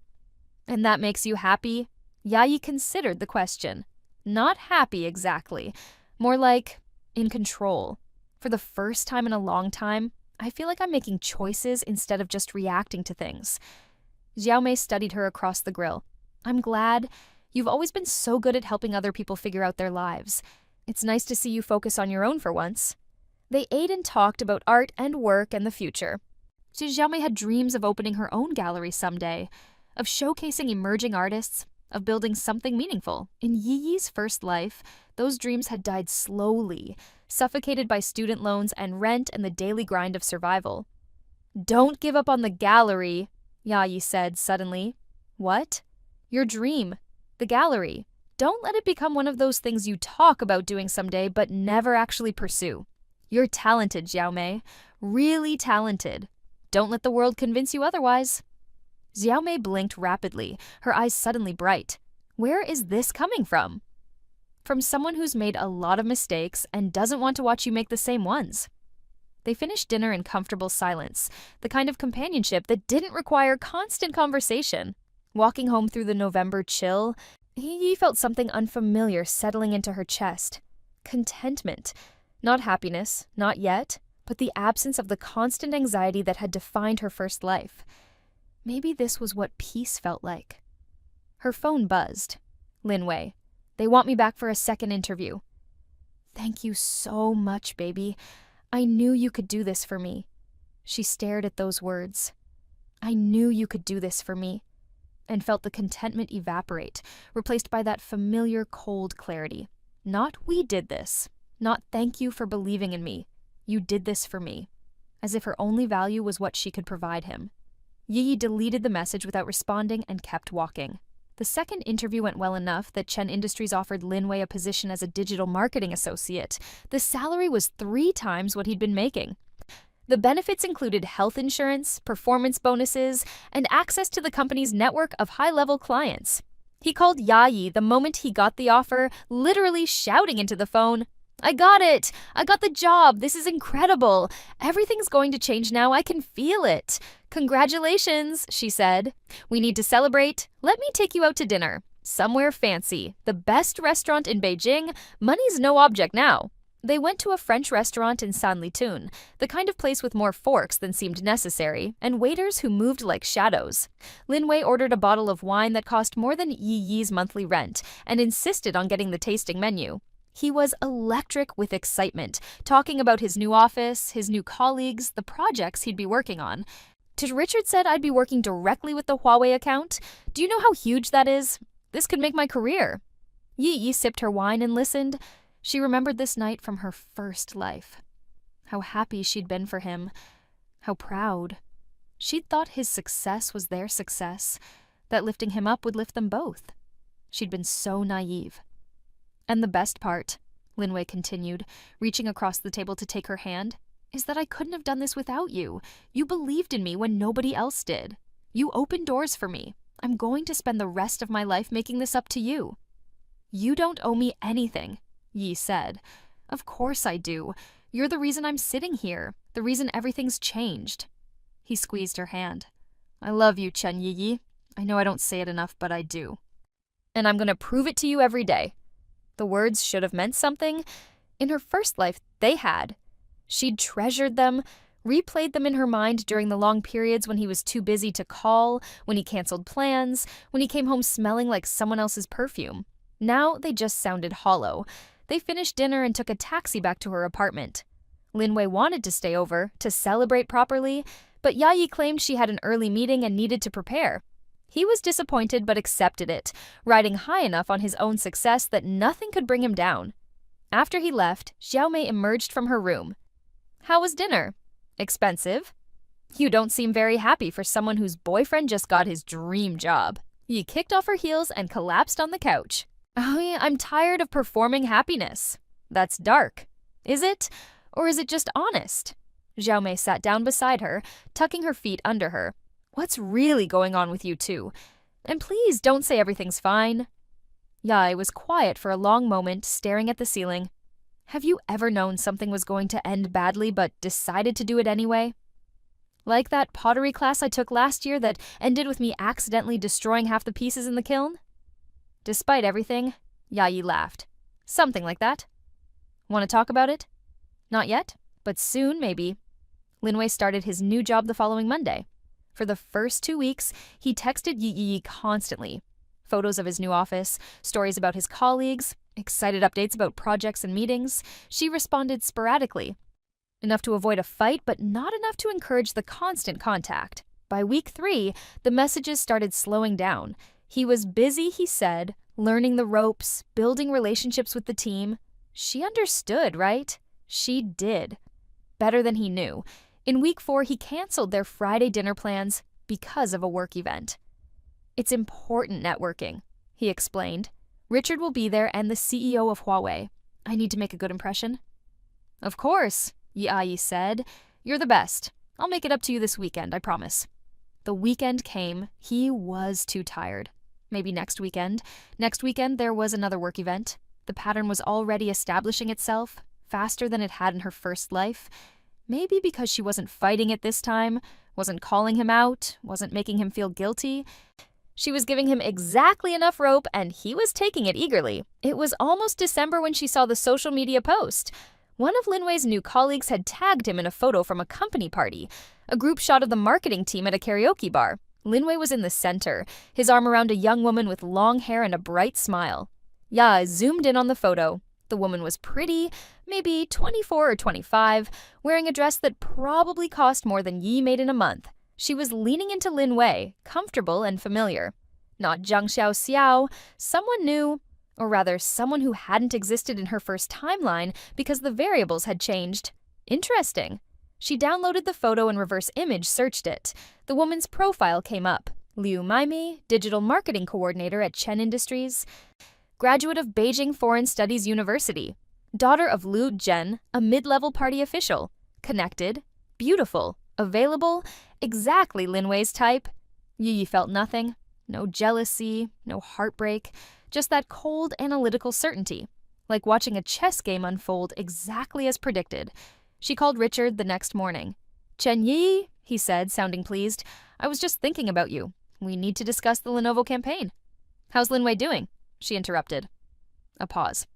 And that makes you happy? Yayi considered the question. Not happy exactly. More like in control. For the first time in a long time, I feel like I'm making choices instead of just reacting to things. Xiaomei studied her across the grill. I'm glad. You've always been so good at helping other people figure out their lives. It's nice to see you focus on your own for once. They ate and talked about art and work and the future. Xiaomei had dreams of opening her own gallery someday, of showcasing emerging artists, of building something meaningful. In Yiyi's first life, those dreams had died slowly, suffocated by student loans and rent and the daily grind of survival. Don't give up on the gallery, Yayi said suddenly. What? Your dream. The gallery. Don't let it become one of those things you talk about doing someday but never actually pursue. You're talented, Xiaomei. Really talented. Don't let the world convince you otherwise. Xiaomei blinked rapidly, her eyes suddenly bright. Where is this coming from? From someone who's made a lot of mistakes and doesn't want to watch you make the same ones. They finished dinner in comfortable silence, the kind of companionship that didn't require constant conversation. Walking home through the November chill, Yi felt something unfamiliar settling into her chest. Contentment. Not happiness, not yet, but the absence of the constant anxiety that had defined her first life. Maybe this was what peace felt like. Her phone buzzed. Lin Wei. They want me back for a second interview. Thank you so much, baby. I knew you could do this for me. She stared at those words. I knew you could do this for me, and felt the contentment evaporate, replaced by that familiar cold clarity. Not we did this. Not thank you for believing in me. You did this for me. As if her only value was what she could provide him. Yi deleted the message without responding and kept walking. The second interview went well enough that Chen Industries offered Lin Wei a position as a digital marketing associate. The salary was 3 times what he'd been making. The benefits included health insurance, performance bonuses, and access to the company's network of high-level clients. He called Yayi the moment he got the offer, literally shouting into the phone, I got it! I got the job! This is incredible! Everything's going to change now. I can feel it. Congratulations, she said. We need to celebrate. Let me take you out to dinner. Somewhere fancy. The best restaurant in Beijing. Money's no object now. They went to a French restaurant in Sanlitun, the kind of place with more forks than seemed necessary, and waiters who moved like shadows. Lin Wei ordered a bottle of wine that cost more than Yi's monthly rent, and insisted on getting the tasting menu. He was electric with excitement, talking about his new office, his new colleagues, the projects he'd be working on. Richard said I'd be working directly with the Huawei account. Do you know how huge that is? This could make my career. Yi sipped her wine and listened. She remembered this night from her first life. How happy she'd been for him. How proud. She'd thought his success was their success, that lifting him up would lift them both. She'd been so naive. And the best part, Lin Wei continued, reaching across the table to take her hand, is that I couldn't have done this without you. You believed in me when nobody else did. You opened doors for me. I'm going to spend the rest of my life making this up to you. You don't owe me anything, Yi said. Of course I do. You're the reason I'm sitting here, the reason everything's changed. He squeezed her hand. I love you, Chen Yi. I know I don't say it enough, but I do. And I'm going to prove it to you every day. The words should have meant something. In her first life, they had. She'd treasured them, replayed them in her mind during the long periods when he was too busy to call, when he canceled plans, when he came home smelling like someone else's perfume. Now they just sounded hollow. They finished dinner and took a taxi back to her apartment. Linwei wanted to stay over, to celebrate properly, but Yayi claimed she had an early meeting and needed to prepare. He was disappointed but accepted it, riding high enough on his own success that nothing could bring him down. After he left, Xiaomei emerged from her room. How was dinner? Expensive? You don't seem very happy for someone whose boyfriend just got his dream job. Yi kicked off her heels and collapsed on the couch. Oh yeah, I'm tired of performing happiness. That's dark. Is it? Or is it just honest? Xiaomei sat down beside her, tucking her feet under her. What's really going on with you two? And please don't say everything's fine. Yai was quiet for a long moment, staring at the ceiling. Have you ever known something was going to end badly but decided to do it anyway? Like that pottery class I took last year that ended with me accidentally destroying half the pieces in the kiln? Despite everything, Yayi laughed. Something like that. Want to talk about it? Not yet, but soon maybe. Linwei started his new job the following Monday. For the first 2 weeks, he texted Yi constantly. Photos of his new office, stories about his colleagues, excited updates about projects and meetings. She responded sporadically. Enough to avoid a fight, but not enough to encourage the constant contact. By week 3, the messages started slowing down. He was busy, he said, learning the ropes, building relationships with the team. She understood, right? She did. Better than he knew. In week 4, he canceled their Friday dinner plans because of a work event. It's important networking, he explained. Richard will be there and the CEO of Huawei. I need to make a good impression. Of course, Yi said. You're the best. I'll make it up to you this weekend, I promise. The weekend came. He was too tired. Maybe next weekend. Next weekend there was another work event. The pattern was already establishing itself, faster than it had in her first life. Maybe because she wasn't fighting it this time, wasn't calling him out, wasn't making him feel guilty. She was giving him exactly enough rope, and he was taking it eagerly. It was almost December when she saw the social media post. One of Linwei's new colleagues had tagged him in a photo from a company party, a group shot of the marketing team at a karaoke bar. Linwei was in the center, his arm around a young woman with long hair and a bright smile. Ya zoomed in on the photo. The woman was pretty, maybe 24 or 25, wearing a dress that probably cost more than Yi made in a month. She was leaning into Linwei, comfortable and familiar. Not Zhang Xiao, someone new, or rather someone who hadn't existed in her first timeline because the variables had changed. Interesting. She downloaded the photo and reverse image searched it. The woman's profile came up. Liu Maimi, digital marketing coordinator at Chen Industries, graduate of Beijing Foreign Studies University, daughter of Liu Zhen, a mid-level party official, connected, beautiful, available, exactly Linwei's type. Yi felt nothing. No jealousy, no heartbreak, just that cold, analytical certainty, like watching a chess game unfold exactly as predicted. She called Richard the next morning. Chen Yi, he said, sounding pleased, I was just thinking about you. We need to discuss the Lenovo campaign. How's Linwei doing? She interrupted. A pause.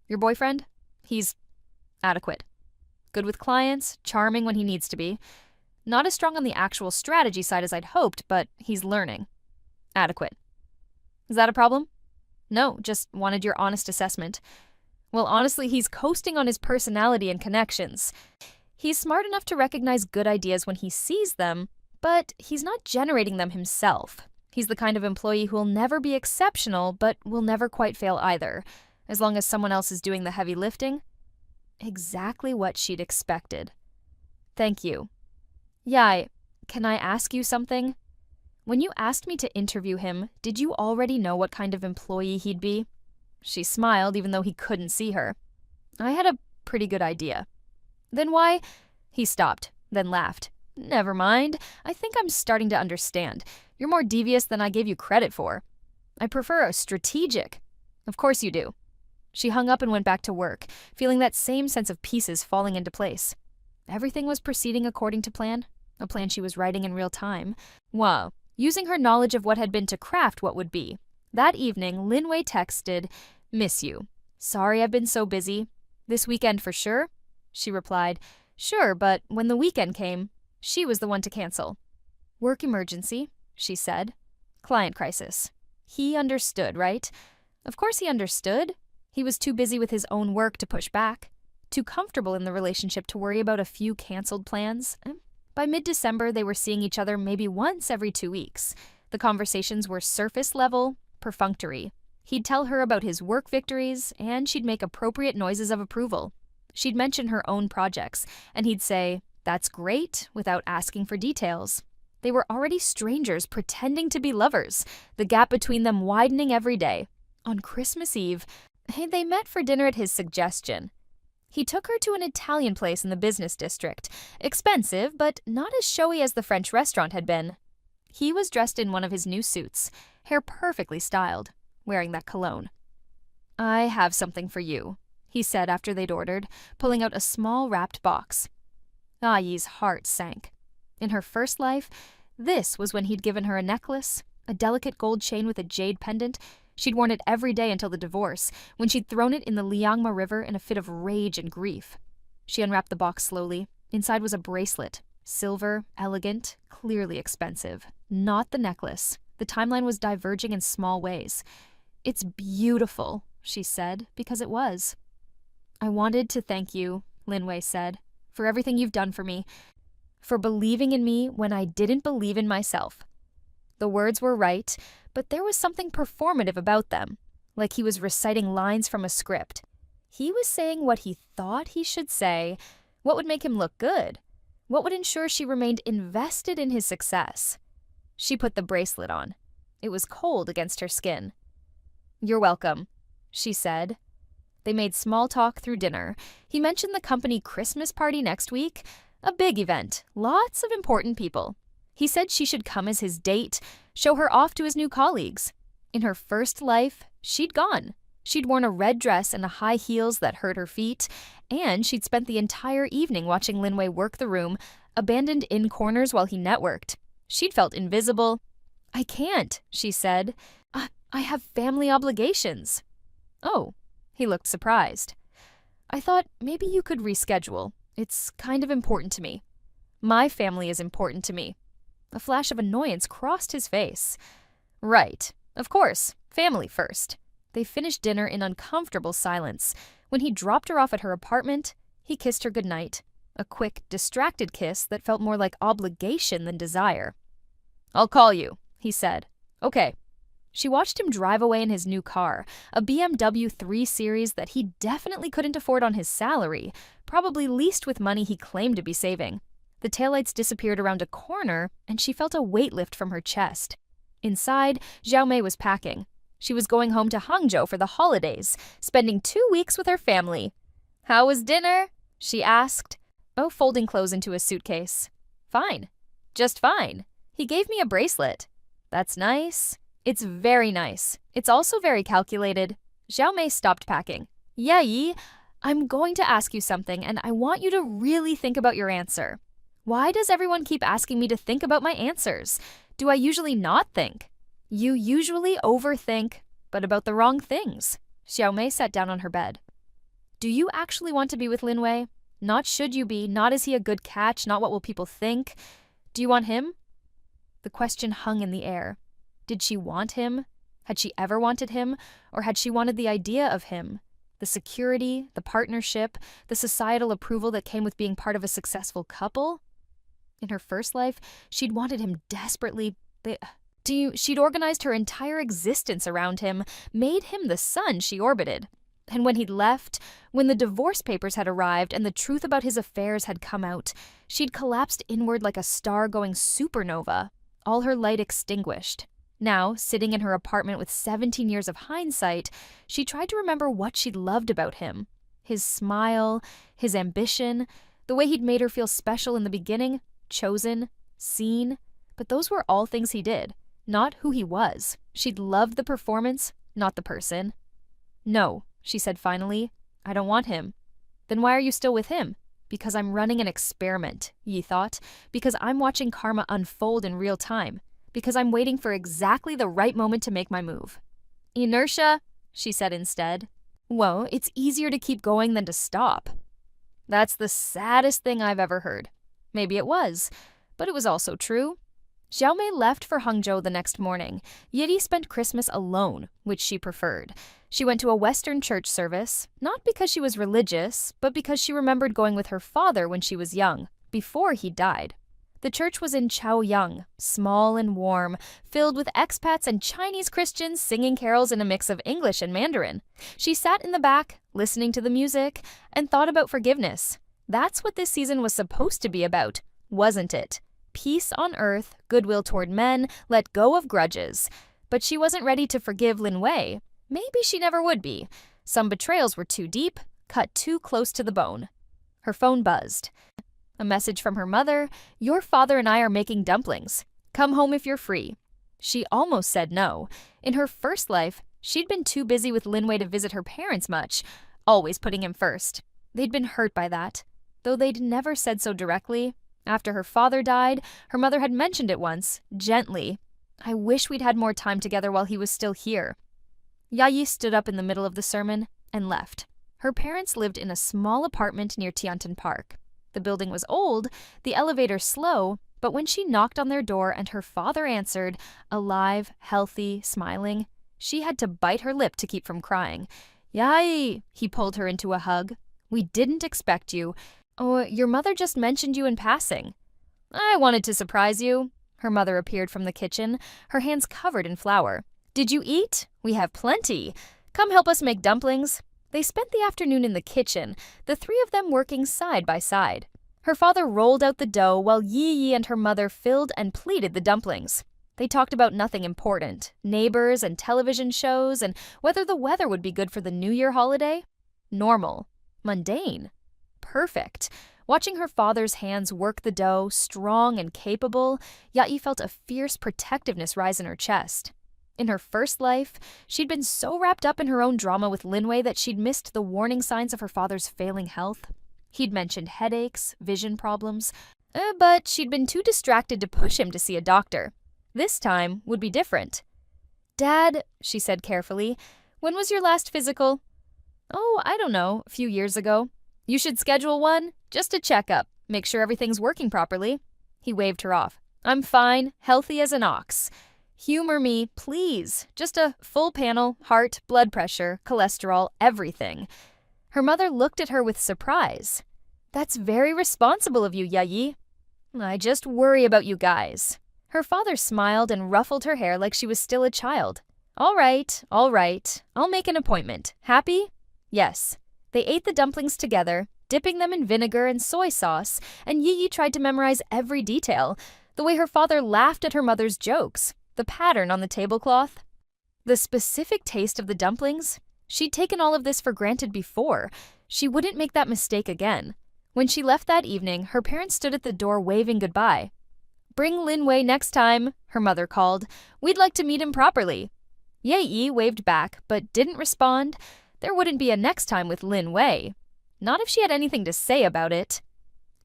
Your boyfriend? He's adequate. Good with clients, charming when he needs to be. Not as strong on the actual strategy side as I'd hoped, but he's learning. Adequate. Is that a problem? No, just wanted your honest assessment. Well, honestly, he's coasting on his personality and connections. He's smart enough to recognize good ideas when he sees them, but he's not generating them himself. He's the kind of employee who'll never be exceptional, but will never quite fail either, as long as someone else is doing the heavy lifting. Exactly what she'd expected. Thank you. Yai, can I ask you something? When you asked me to interview him, did you already know what kind of employee he'd be? She smiled, even though he couldn't see her. I had a pretty good idea. Then why? He stopped, then laughed. Never mind. I think I'm starting to understand. You're more devious than I gave you credit for. I prefer a strategic. Of course you do. She hung up and went back to work, feeling that same sense of pieces falling into place. Everything was proceeding according to plan, a plan she was writing in real time. Wow. Using her knowledge of what had been to craft what would be. That evening, Lin Wei texted, "Miss you. Sorry I've been so busy. This weekend for sure?" She replied, "Sure, but when the weekend came, she was the one to cancel." "Work emergency," she said. "Client crisis." He understood, right? Of course he understood. He was too busy with his own work to push back, too comfortable in the relationship to worry about a few canceled plans. By mid-December, they were seeing each other maybe once every 2 weeks. The conversations were surface level, perfunctory. He'd tell her about his work victories, and she'd make appropriate noises of approval. She'd mention her own projects, and he'd say, "That's great," without asking for details. They were already strangers pretending to be lovers, the gap between them widening every day. On Christmas Eve, they met for dinner at his suggestion. He took her to an Italian place in the business district, expensive but not as showy as the French restaurant had been. He was dressed in one of his new suits, hair perfectly styled, wearing that cologne. "I have something for you," he said after they'd ordered, pulling out a small wrapped box. Ah Yi's heart sank. In her first life, this was when he'd given her a necklace, a delicate gold chain with a jade pendant. She'd worn it every day until the divorce, when she'd thrown it in the Liangma River in a fit of rage and grief. She unwrapped the box slowly. Inside was a bracelet. Silver, elegant, clearly expensive. Not the necklace. The timeline was diverging in small ways. "It's beautiful," she said, because it was. "I wanted to thank you," Lin Wei said, "for everything you've done for me, for believing in me when I didn't believe in myself." The words were right, but there was something performative about them, like he was reciting lines from a script. He was saying what he thought he should say, what would make him look good, what would ensure she remained invested in his success. She put the bracelet on. It was cold against her skin. "You're welcome," she said. They made small talk through dinner. He mentioned the company Christmas party next week, a big event, lots of important people. He said she should come as his date, show her off to his new colleagues. In her first life, she'd gone. She'd worn a red dress and high heels that hurt her feet, and she'd spent the entire evening watching Lin Wei work the room, abandoned in corners while he networked. She'd felt invisible. "I can't," she said. I have family obligations." "Oh," he looked surprised. "I thought maybe you could reschedule. It's kind of important to me. My family is important to me." A flash of annoyance crossed his face. "Right. Of course. Family first." They finished dinner in uncomfortable silence. When he dropped her off at her apartment, he kissed her goodnight. A quick, distracted kiss that felt more like obligation than desire. "I'll call you," he said. "Okay." She watched him drive away in his new car, a BMW 3 Series that he definitely couldn't afford on his salary, probably leased with money he claimed to be saving. The taillights disappeared around a corner, and she felt a weight lift from her chest. Inside, Xiao Mei was packing. She was going home to Hangzhou for the holidays, spending 2 weeks with her family. "How was dinner?" she asked, folding clothes into a suitcase. "Fine. Just fine. He gave me a bracelet." "That's nice." "It's very nice. It's also very calculated." Xiao Mei stopped packing. "Yeah, Yi, I'm going to ask you something, and I want you to really think about your answer. Why does everyone keep asking me to think about my answers? Do I usually not think?" "You usually overthink, but about the wrong things." Xiao Mei sat down on her bed. "Do you actually want to be with Lin Wei? Not should you be, not is he a good catch, not what will people think. Do you want him?" The question hung in the air. Did she want him? Had she ever wanted him? Or had she wanted the idea of him? The security, the partnership, the societal approval that came with being part of a successful couple? In her first life, she'd wanted him desperately. She'd organized her entire existence around him, made him the sun she orbited. And when he'd left, when the divorce papers had arrived and the truth about his affairs had come out, she'd collapsed inward like a star going supernova, all her light extinguished. Now, sitting in her apartment with 17 years of hindsight, she tried to remember what she'd loved about him. His smile, his ambition, the way he'd made her feel special in the beginning, chosen, seen. But those were all things he did. not who he was. She'd loved the performance, not the person. "No," she said finally. "I don't want him." "Then why are you still with him?" "Because I'm running an experiment," Yi thought. "Because I'm watching karma unfold in real time. Because I'm waiting for exactly the right moment to make my move." "Inertia," she said instead. "Well, it's easier to keep going than to stop." That's the saddest thing I've ever heard. Maybe it was, but it was also true. Xiaomei left for Hangzhou the next morning. Yidi spent Christmas alone, which she preferred. She went to a Western church service, not because she was religious, but because she remembered going with her father when she was young, before he died. The church was in Chaoyang, small and warm, filled with expats and Chinese Christians singing carols in a mix of English and Mandarin. She sat in the back, listening to the music, and thought about forgiveness. That's what this season was supposed to be about, wasn't it? Peace on earth, goodwill toward men, let go of grudges. But she wasn't ready to forgive Lin Wei. Maybe she never would be. Some betrayals were too deep, cut too close to the bone. Her phone buzzed. A message from her mother: "Your father and I are making dumplings. Come home if you're free." She almost said no. In her first life, she'd been too busy with Lin Wei to visit her parents much, always putting him first. They'd been hurt by that, though they'd never said so directly. After her father died, her mother had mentioned it once, gently. "I wish we'd had more time together while he was still here." Yayi stood up in the middle of the sermon and left. Her parents lived in a small apartment near Tiantan Park. The building was old, the elevator slow, but when she knocked on their door and her father answered, alive, healthy, smiling, she had to bite her lip to keep from crying. "Yayi!" He pulled her into a hug. "We didn't expect you. Oh, your mother just mentioned you in passing." "I wanted to surprise you." Her mother appeared from the kitchen, her hands covered in flour. "Did you eat? We have plenty. Come help us make dumplings." They spent the afternoon in the kitchen, the three of them working side by side. Her father rolled out the dough while Yi and her mother filled and pleated the dumplings. They talked about nothing important, neighbors and television shows, and whether the weather would be good for the New Year holiday. Normal. Mundane. Perfect. Watching her father's hands work the dough, strong and capable, Yayi felt a fierce protectiveness rise in her chest. In her first life, she'd been so wrapped up in her own drama with Lin Wei that she'd missed the warning signs of her father's failing health. He'd mentioned headaches, vision problems, but she'd been too distracted to push him to see a doctor. This time would be different. "Dad," she said carefully, "when was your last physical?" "Oh, I don't know, a few years ago." "You should schedule one, just a checkup, make sure everything's working properly." He waved her off. "I'm fine, healthy as an ox. Humor me, please. Just a full panel, heart, blood pressure, cholesterol, everything." Her mother looked at her with surprise. "That's very responsible of you, Yayi." "I just worry about you guys." Her father smiled and ruffled her hair like she was still a child. All right. I'll make an appointment. Happy?" "Yes." They ate the dumplings together, dipping them in vinegar and soy sauce, and Yi tried to memorize every detail, the way her father laughed at her mother's jokes, the pattern on the tablecloth. The specific taste of the dumplings? She'd taken all of this for granted before. She wouldn't make that mistake again. When she left that evening, her parents stood at the door waving goodbye. "Bring Lin Wei next time," her mother called. "We'd like to meet him properly." Yi waved back, but didn't respond. There wouldn't be a next time with Lin Wei. Not if she had anything to say about it.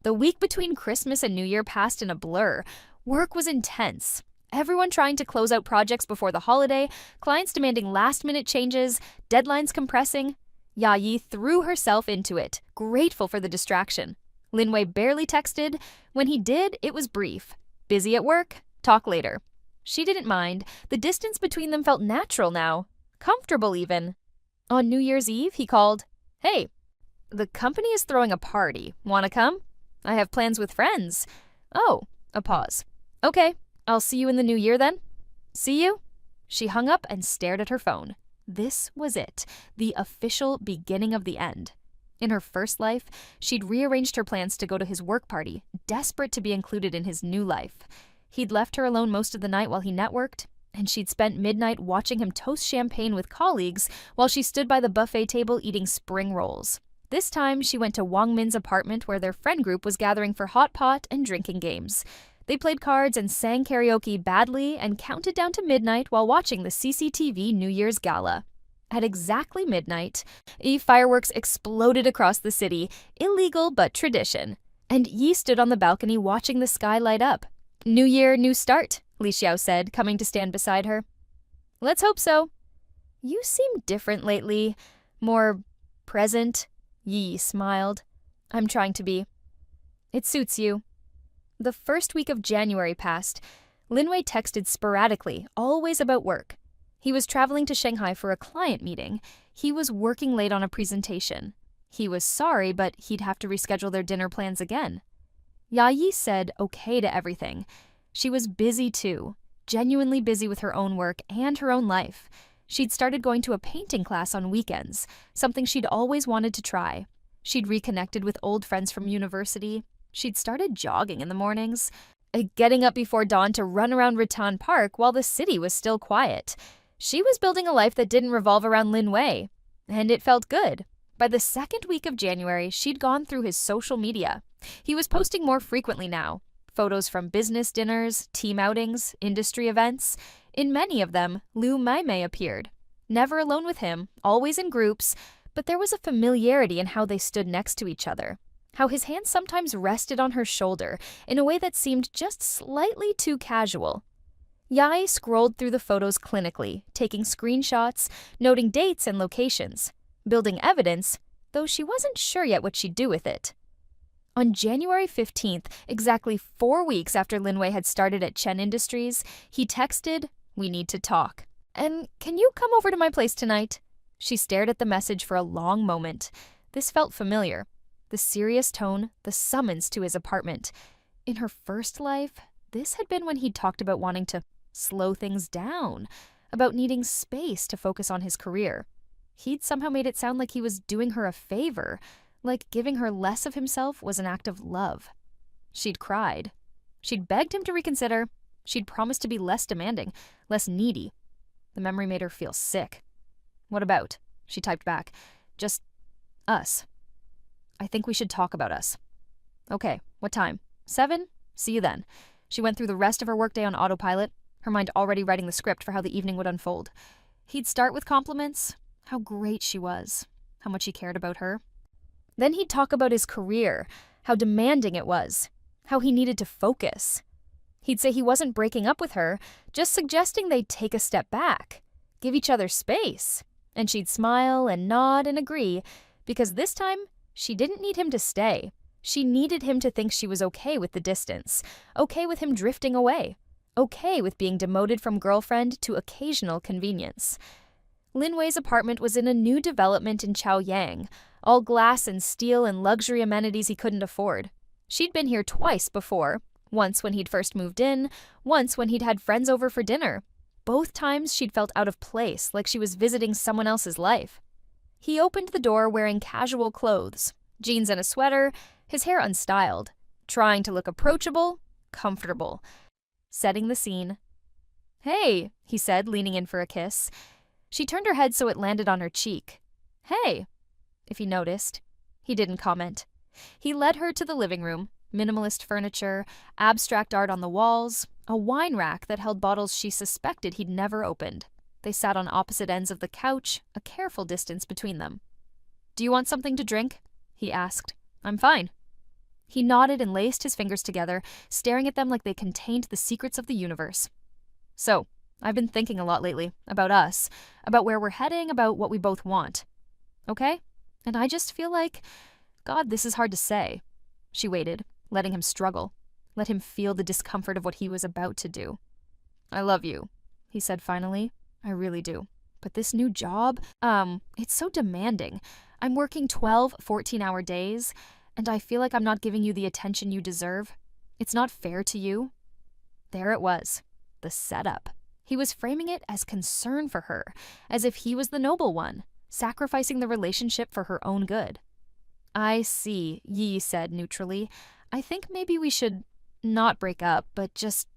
The week between Christmas and New Year passed in a blur. Work was intense. Everyone trying to close out projects before the holiday, clients demanding last-minute changes, deadlines compressing. Yayi threw herself into it, grateful for the distraction. Lin Wei barely texted. When he did, it was brief. "Busy at work? Talk later." She didn't mind. The distance between them felt natural now. Comfortable even. On New Year's Eve, he called. "Hey, the company is throwing a party. Wanna come?" "I have plans with friends." "Oh," a pause. "Okay, I'll see you in the new year then." "See you?" She hung up and stared at her phone. This was it, the official beginning of the end. In her first life, she'd rearranged her plans to go to his work party, desperate to be included in his new life. He'd left her alone most of the night while he networked, and she'd spent midnight watching him toast champagne with colleagues while she stood by the buffet table eating spring rolls. This time, she went to Wang Min's apartment where their friend group was gathering for hot pot and drinking games. They played cards and sang karaoke badly and counted down to midnight while watching the CCTV New Year's Gala. At exactly midnight, fireworks exploded across the city, illegal but tradition. And Yi stood on the balcony watching the sky light up. New year, new start, Li Xiao said, coming to stand beside her. Let's hope so. You seem different lately. More present, Yi smiled. I'm trying to be. It suits you. The first week of January passed. Linwei texted sporadically, always about work. He was traveling to Shanghai for a client meeting. He was working late on a presentation. He was sorry, but he'd have to reschedule their dinner plans again. Yayi said okay to everything. She was busy too, genuinely busy with her own work and her own life. She'd started going to a painting class on weekends, something she'd always wanted to try. She'd reconnected with old friends from university. She'd started jogging in the mornings, getting up before dawn to run around Rattan Park while the city was still quiet. She was building a life that didn't revolve around Lin Wei, and it felt good. By the second week of January, she'd gone through his social media. He was posting more frequently now. Photos from business dinners, team outings, industry events. In many of them, Liu Maimei appeared. Never alone with him, always in groups, but there was a familiarity in how they stood next to each other. How his hand sometimes rested on her shoulder in a way that seemed just slightly too casual. Yai scrolled through the photos clinically, taking screenshots, noting dates and locations, building evidence, though she wasn't sure yet what she'd do with it. On January 15th, exactly 4 weeks after Linwei had started at Chen Industries, he texted, "We need to talk. And can you come over to my place tonight?" She stared at the message for a long moment. This felt familiar. The serious tone, the summons to his apartment. In her first life, this had been when he'd talked about wanting to slow things down, about needing space to focus on his career. He'd somehow made it sound like he was doing her a favor, like giving her less of himself was an act of love. She'd cried. She'd begged him to reconsider. She'd promised to be less demanding, less needy. The memory made her feel sick. "What about?" She typed back. "Just us. I think we should talk about us." "Okay, what time? 7? See you then." She went through the rest of her workday on autopilot, her mind already writing the script for how the evening would unfold. He'd start with compliments, how great she was, how much he cared about her. Then he'd talk about his career, how demanding it was, how he needed to focus. He'd say he wasn't breaking up with her, just suggesting they take a step back, give each other space. And she'd smile and nod and agree, because this time, she didn't need him to stay. She needed him to think she was okay with the distance, okay with him drifting away, okay with being demoted from girlfriend to occasional convenience. Linwei's apartment was in a new development in Chaoyang, all glass and steel and luxury amenities he couldn't afford. She'd been here twice before, once when he'd first moved in, once when he'd had friends over for dinner. Both times she'd felt out of place, like she was visiting someone else's life. He opened the door wearing casual clothes, jeans and a sweater, his hair unstyled, trying to look approachable, comfortable. Setting the scene. "Hey," he said, leaning in for a kiss. She turned her head so it landed on her cheek. "Hey," if he noticed. He didn't comment. He led her to the living room, minimalist furniture, abstract art on the walls, a wine rack that held bottles she suspected he'd never opened. They sat on opposite ends of the couch, a careful distance between them. "Do you want something to drink?" he asked. "I'm fine." He nodded and laced his fingers together, staring at them like they contained the secrets of the universe. "So, I've been thinking a lot lately, about us, about where we're heading, about what we both want. Okay? And I just feel like, God, this is hard to say." She waited, letting him struggle, let him feel the discomfort of what he was about to do. "I love you," he said finally. "I really do. But this new job, it's so demanding. I'm working 12, 14-hour days, and I feel like I'm not giving you the attention you deserve. It's not fair to you." There it was, the setup. He was framing it as concern for her, as if he was the noble one, sacrificing the relationship for her own good. "I see," Yi said neutrally. "I think maybe we should not break up, but just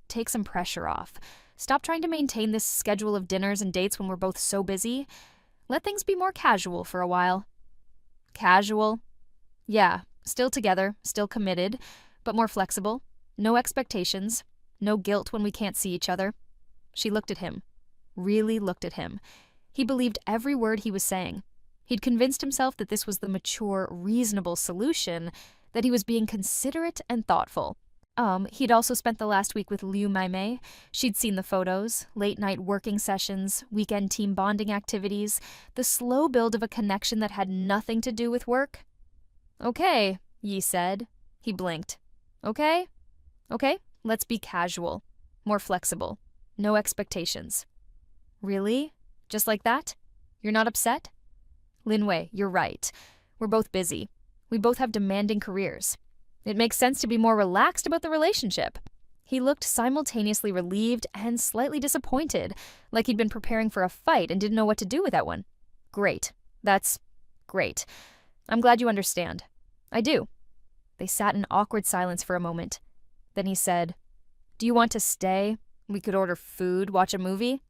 take some pressure off. Stop trying to maintain this schedule of dinners and dates when we're both so busy. Let things be more casual for a while." "Casual?" "Yeah, still together, still committed, but more flexible. No expectations. No guilt when we can't see each other. She looked at him. Really looked at him. He believed every word he was saying. He'd convinced himself that this was the mature, reasonable solution, that he was being considerate and thoughtful. He'd also spent the last week with Liu Maimei. She'd seen the photos, late-night working sessions, weekend team bonding activities, the slow build of a connection that had nothing to do with work. Okay, Yi said. He blinked. Okay, let's be casual, more flexible, no expectations. Really? Just like that? You're not upset? Linwei, you're right. We're both busy. We both have demanding careers. It makes sense to be more relaxed about the relationship. He looked simultaneously relieved and slightly disappointed, like he'd been preparing for a fight and didn't know what to do with that one. Great. That's great. I'm glad you understand. I do. They sat in awkward silence for a moment. Then he said, Do you want to stay? We could order food, watch a movie.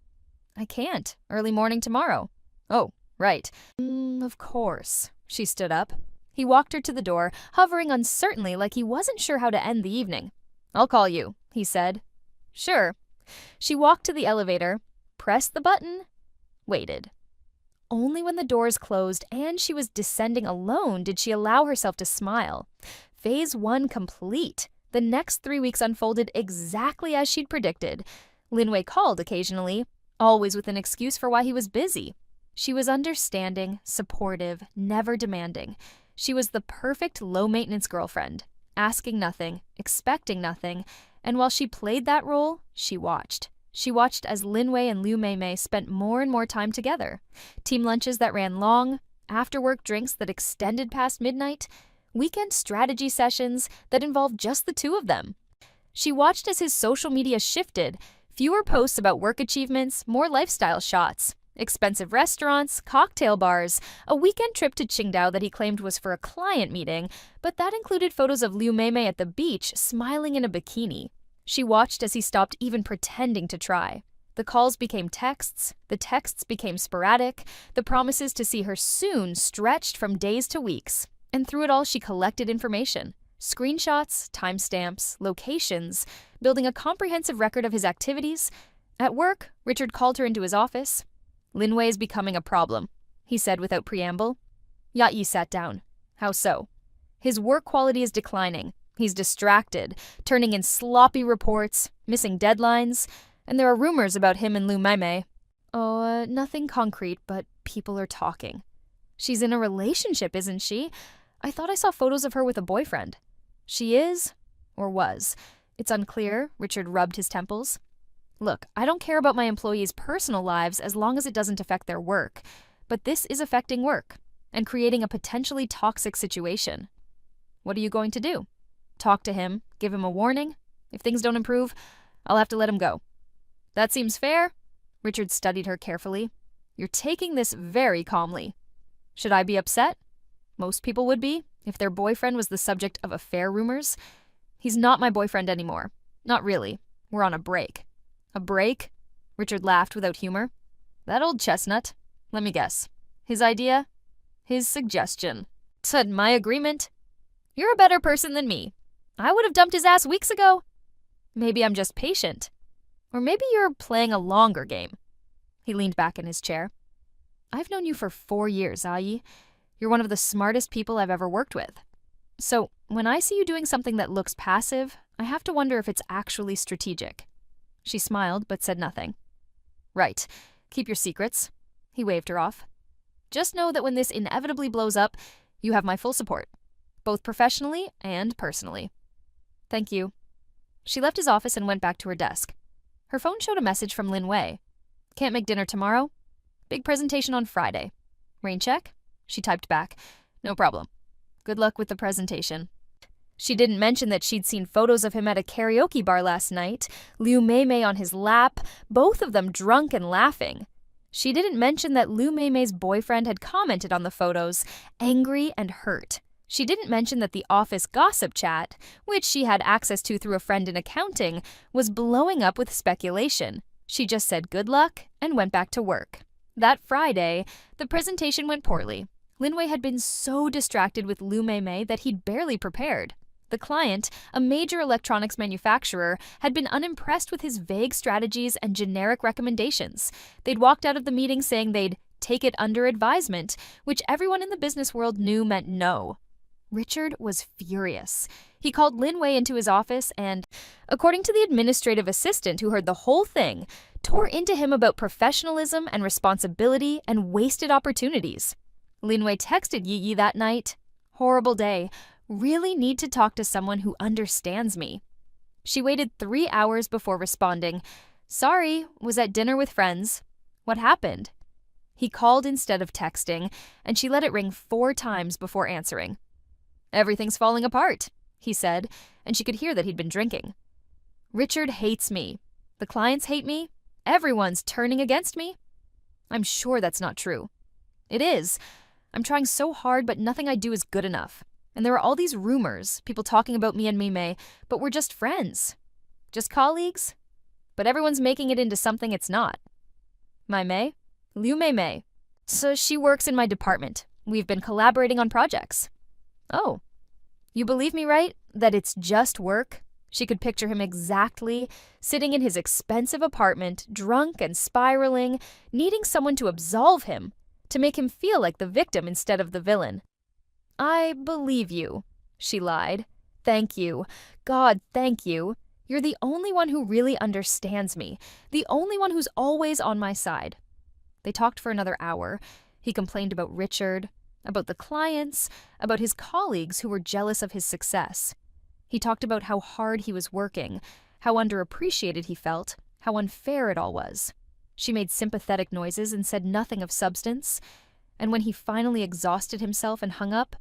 I can't. Early morning tomorrow. Oh, right. Of course. She stood up. He walked her to the door, hovering uncertainly like he wasn't sure how to end the evening. I'll call you, he said. Sure. She walked to the elevator, pressed the button, waited. Only when the doors closed and she was descending alone did she allow herself to smile. Phase 1 complete. The next 3 weeks unfolded exactly as she'd predicted. Linwei called occasionally, always with an excuse for why he was busy. She was understanding, supportive, never demanding. She was the perfect low-maintenance girlfriend, asking nothing, expecting nothing, and while she played that role, she watched. She watched as Linwei and Liu Maimei spent more and more time together. Team lunches that ran long, after-work drinks that extended past midnight, weekend strategy sessions that involved just the two of them. She watched as his social media shifted, fewer posts about work achievements, more lifestyle shots. Expensive restaurants, cocktail bars, a weekend trip to Qingdao that he claimed was for a client meeting, but that included photos of Liu Maimei at the beach smiling in a bikini. She watched as he stopped even pretending to try. The calls became texts, the texts became sporadic, the promises to see her soon stretched from days to weeks. And through it all, she collected information. Screenshots, timestamps, locations, building a comprehensive record of his activities. At work, Richard called her into his office. Linwei is becoming a problem, he said without preamble. Ya-Yi sat down. How so? His work quality is declining. He's distracted, turning in sloppy reports, missing deadlines, and there are rumors about him and Liu Maimei. Oh, nothing concrete, but people are talking. She's in a relationship, isn't she? I thought I saw photos of her with a boyfriend. She is, or was. It's unclear, Richard rubbed his temples. Look, I don't care about my employees' personal lives as long as it doesn't affect their work. But this is affecting work and creating a potentially toxic situation. What are you going to do? Talk to him, give him a warning? If things don't improve, I'll have to let him go. That seems fair? Richard studied her carefully. You're taking this very calmly. Should I be upset? Most people would be, if their boyfriend was the subject of affair rumors. He's not my boyfriend anymore. Not really. We're on a break. A break? Richard laughed without humor. That old chestnut. Let me guess. His idea? His suggestion. Said my agreement. You're a better person than me. I would have dumped his ass weeks ago. Maybe I'm just patient. Or maybe you're playing a longer game. He leaned back in his chair. I've known you for 4 years, Ai. You're one of the smartest people I've ever worked with. So, when I see you doing something that looks passive, I have to wonder if it's actually strategic. She smiled, but said nothing. Right. Keep your secrets. He waved her off. Just know that when this inevitably blows up, you have my full support, both professionally and personally. Thank you. She left his office and went back to her desk. Her phone showed a message from Linwei. Can't make dinner tomorrow? Big presentation on Friday. Rain check? She typed back. No problem. Good luck with the presentation. She didn't mention that she'd seen photos of him at a karaoke bar last night, Liu Maimei on his lap, both of them drunk and laughing. She didn't mention that Liu Maimei's boyfriend had commented on the photos, angry and hurt. She didn't mention that the office gossip chat, which she had access to through a friend in accounting, was blowing up with speculation. She just said good luck and went back to work. That Friday, the presentation went poorly. Linwei had been so distracted with Liu Maimei that he'd barely prepared. The client, a major electronics manufacturer, had been unimpressed with his vague strategies and generic recommendations. They'd walked out of the meeting saying they'd take it under advisement, which everyone in the business world knew meant no. Richard was furious. He called Lin Wei into his office and, according to the administrative assistant who heard the whole thing, tore into him about professionalism and responsibility and wasted opportunities. Lin Wei texted Yi Yi that night, "Horrible day. Really need to talk to someone who understands me." She waited 3 hours before responding, "Sorry, was at dinner with friends. What happened?" He called instead of texting, and she let it ring 4 times before answering. "Everything's falling apart," he said, and she could hear that he'd been drinking. "Richard hates me. The clients hate me. Everyone's turning against me." "I'm sure that's not true." "It is. I'm trying so hard, but nothing I do is good enough. And there are all these rumors, people talking about me and Mei, but we're just friends. Just colleagues. But everyone's making it into something it's not." Mei? Liu Mei. So she works in my department. We've been collaborating on projects. "Oh. You believe me, right? That it's just work?" She could picture him exactly, sitting in his expensive apartment, drunk and spiraling, needing someone to absolve him, to make him feel like the victim instead of the villain. "I believe you," she lied. "Thank you. God, thank you. You're the only one who really understands me, the only one who's always on my side." They talked for another hour. He complained about Richard, about the clients, about his colleagues who were jealous of his success. He talked about how hard he was working, how underappreciated he felt, how unfair it all was. She made sympathetic noises and said nothing of substance. And when he finally exhausted himself and hung up,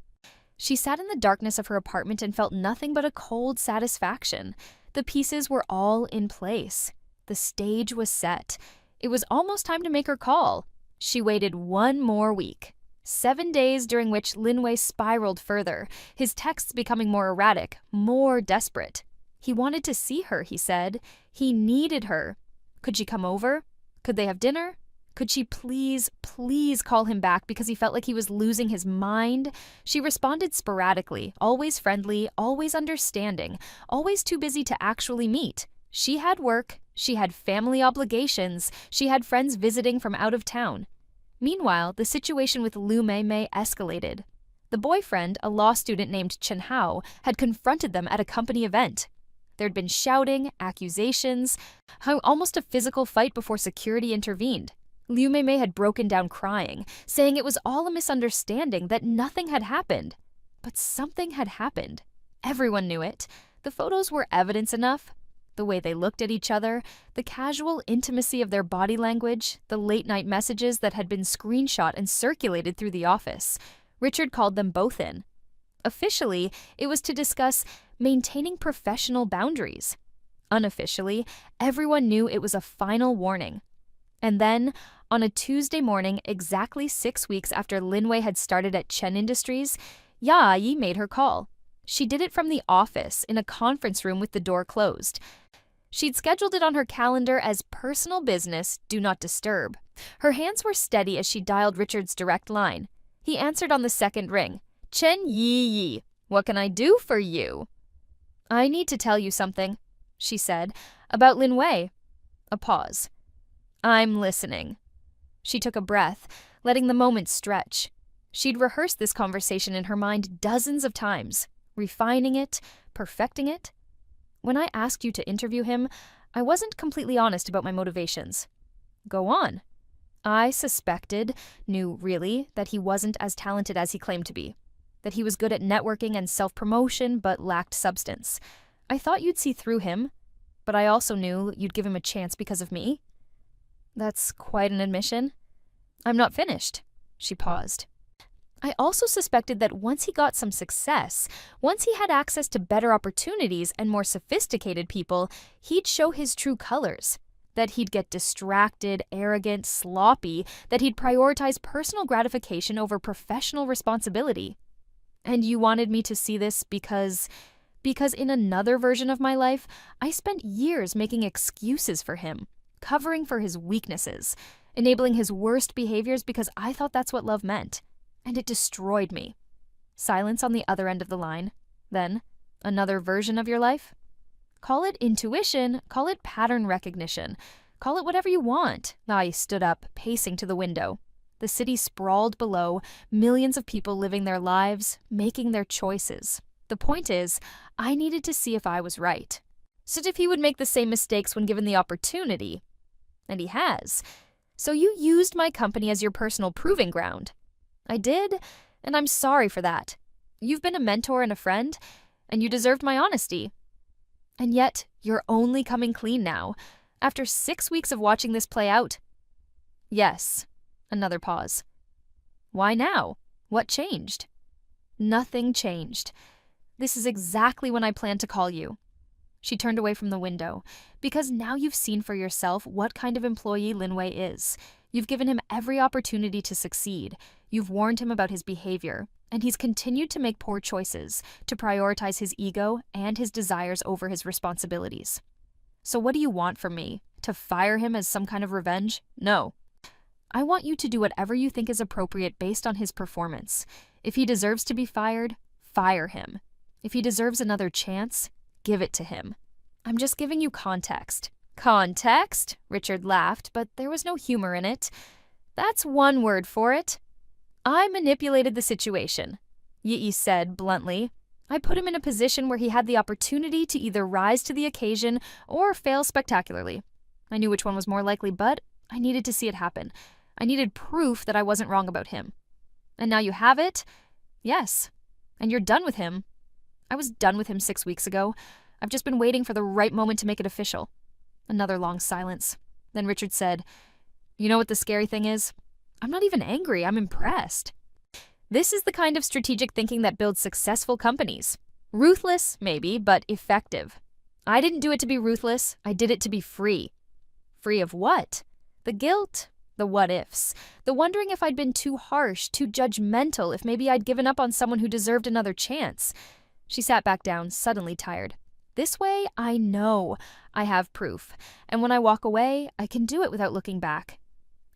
she sat in the darkness of her apartment and felt nothing but a cold satisfaction. The pieces were all in place. The stage was set. It was almost time to make her call. She waited 1 more week. 7 days during which Lin Wei spiraled further, his texts becoming more erratic, more desperate. He wanted to see her, he said. He needed her. Could she come over? Could they have dinner? Could she please call him back because he felt like he was losing his mind? She responded sporadically, always friendly, always understanding, always too busy to actually meet. She had work, she had family obligations, she had friends visiting from out of town. Meanwhile, the situation with Liu Mei escalated. The boyfriend, a law student named Chen Hao, had confronted them at a company event. There'd been shouting, accusations, almost a physical fight before security intervened. Liu Mei had broken down crying, saying it was all a misunderstanding, that nothing had happened. But something had happened. Everyone knew it. The photos were evidence enough. The way they looked at each other, the casual intimacy of their body language, the late-night messages that had been screenshot and circulated through the office. Richard called them both in. Officially, it was to discuss maintaining professional boundaries. Unofficially, everyone knew it was a final warning. And then, on a Tuesday morning, exactly 6 weeks after Lin Wei had started at Chen Industries, Yi made her call. She did it from the office, in a conference room with the door closed. She'd scheduled it on her calendar as personal business, do not disturb. Her hands were steady as she dialed Richard's direct line. He answered on the second ring. "Chen Yi, what can I do for you?" "I need to tell you something," she said, "about Lin Wei." A pause. "I'm listening." She took a breath, letting the moment stretch. She'd rehearsed this conversation in her mind dozens of times, refining it, perfecting it. "When I asked you to interview him, I wasn't completely honest about my motivations." "Go on." "I suspected, knew really, that he wasn't as talented as he claimed to be. That he was good at networking and self-promotion, but lacked substance. I thought you'd see through him, but I also knew you'd give him a chance because of me." "That's quite an admission." "I'm not finished." She paused. "I also suspected that once he got some success, once he had access to better opportunities and more sophisticated people, he'd show his true colors. That he'd get distracted, arrogant, sloppy, that he'd prioritize personal gratification over professional responsibility. And you wanted me to see this because in another version of my life, I spent years making excuses for him, covering for his weaknesses, enabling his worst behaviors because I thought that's what love meant. And it destroyed me." Silence on the other end of the line. Then, Another version of your life? Call it intuition, call it pattern recognition, call it whatever you want. I stood up, pacing to the window. The city sprawled below, millions of people living their lives, making their choices. The point is, I needed to see if I was right. So if he would make the same mistakes when given the opportunity. And he has. So you used my company as your personal proving ground. I did, and I'm sorry for that. You've been a mentor and a friend, and you deserved my honesty. And yet, you're only coming clean now, after 6 weeks of watching this play out. Yes. Another pause. Why now? What changed? Nothing changed. This is exactly when I planned to call you. She turned away from the window, because now you've seen for yourself what kind of employee Linwei is. You've given him every opportunity to succeed. You've warned him about his behavior, and he's continued to make poor choices, to prioritize his ego and his desires over his responsibilities. So what do you want from me? To fire him as some kind of revenge? No. I want you to do whatever you think is appropriate based on his performance. If he deserves to be fired, fire him. If he deserves another chance, give it to him. I'm just giving you context. Context? Richard laughed, but there was no humor in it. That's one word for it. I manipulated the situation, Yi said bluntly. I put him in a position where he had the opportunity to either rise to the occasion or fail spectacularly. I knew which one was more likely, but I needed to see it happen. I needed proof that I wasn't wrong about him. And now you have it? Yes. And you're done with him. I was done with him 6 weeks ago. I've just been waiting for the right moment to make it official. Another long silence. Then Richard said, You know what the scary thing is? I'm not even angry. I'm impressed. This is the kind of strategic thinking that builds successful companies. Ruthless, maybe, but effective. I didn't do it to be ruthless. I did it to be free. Free of what? The guilt, the what-ifs, the wondering if I'd been too harsh, too judgmental, if maybe I'd given up on someone who deserved another chance. She sat back down, suddenly tired. This way, I know I have proof, and when I walk away, I can do it without looking back.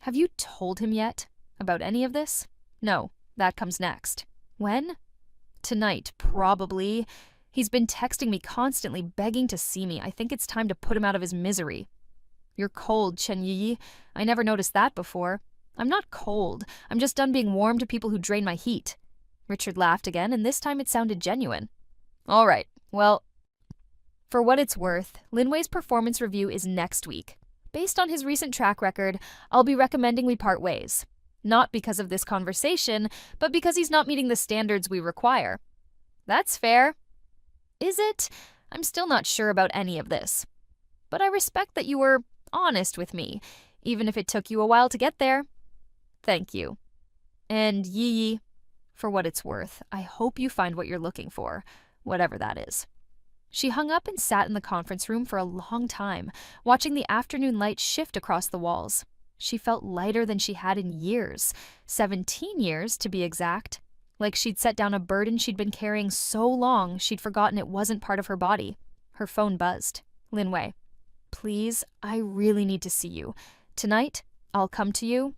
Have you told him yet about any of this? No, that comes next. When? Tonight, probably. He's been texting me constantly, begging to see me. I think it's time to put him out of his misery. You're cold, Chen Yi. I never noticed that before. I'm not cold. I'm just done being warm to people who drain my heat. Richard laughed again, and this time it sounded genuine. All right, well, for what it's worth, Linwei's performance review is next week. Based on his recent track record, I'll be recommending we part ways. Not because of this conversation, but because he's not meeting the standards we require. That's fair. Is it? I'm still not sure about any of this. But I respect that you were honest with me, even if it took you a while to get there. Thank you. And Yi, for what it's worth, I hope you find what you're looking for, whatever that is. She hung up and sat in the conference room for a long time, watching the afternoon light shift across the walls. She felt lighter than she had in years, 17 years to be exact. Like she'd set down a burden she'd been carrying so long she'd forgotten it wasn't part of her body. Her phone buzzed. Linwei. Please, I really need to see you. Tonight, I'll come to you.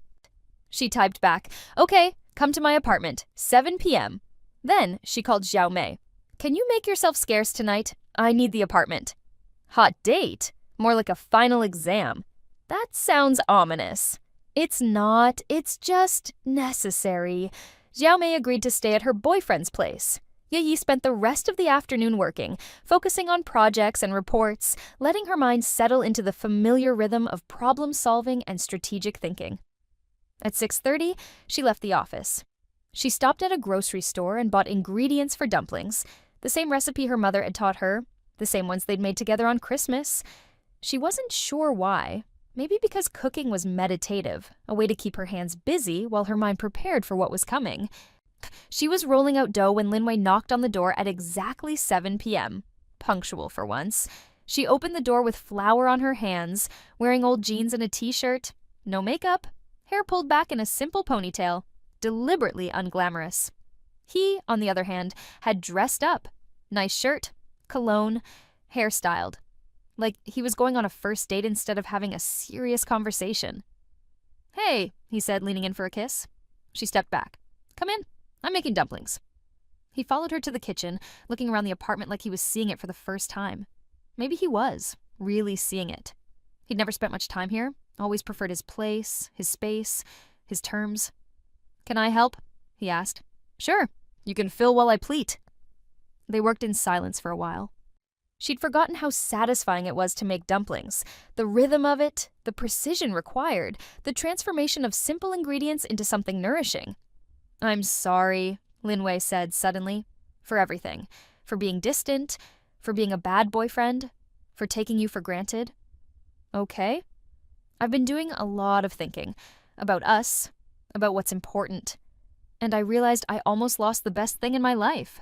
She typed back, Okay, come to my apartment, 7 p.m. Then she called Xiao Mei. Can you make yourself scarce tonight? I need the apartment. Hot date? More like a final exam. That sounds ominous. It's not, it's just necessary. Xiao Mei agreed to stay at her boyfriend's place. Yi spent the rest of the afternoon working, focusing on projects and reports, letting her mind settle into the familiar rhythm of problem-solving and strategic thinking. At 6:30, she left the office. She stopped at a grocery store and bought ingredients for dumplings, the same recipe her mother had taught her, the same ones they'd made together on Christmas. She wasn't sure why. Maybe because cooking was meditative, a way to keep her hands busy while her mind prepared for what was coming. She was rolling out dough when Linwei knocked on the door at exactly 7 p.m. Punctual for once. She opened the door with flour on her hands, wearing old jeans and a t-shirt. No makeup. Hair pulled back in a simple ponytail. Deliberately unglamorous. He, on the other hand, had dressed up. Nice shirt, cologne, hairstyled. Like he was going on a first date instead of having a serious conversation. Hey, he said, leaning in for a kiss. She stepped back. Come in. I'm making dumplings. He followed her to the kitchen, looking around the apartment like he was seeing it for the first time. Maybe he was, really seeing it. He'd never spent much time here, always preferred his place, his space, his terms. "Can I help?" he asked. "Sure, you can fill while I pleat." They worked in silence for a while. She'd forgotten how satisfying it was to make dumplings. The rhythm of it, the precision required, the transformation of simple ingredients into something nourishing. "I'm sorry," Linwei said suddenly, "for everything. For being distant, for being a bad boyfriend, for taking you for granted." "Okay." "I've been doing a lot of thinking. About us, about what's important. And I realized I almost lost the best thing in my life."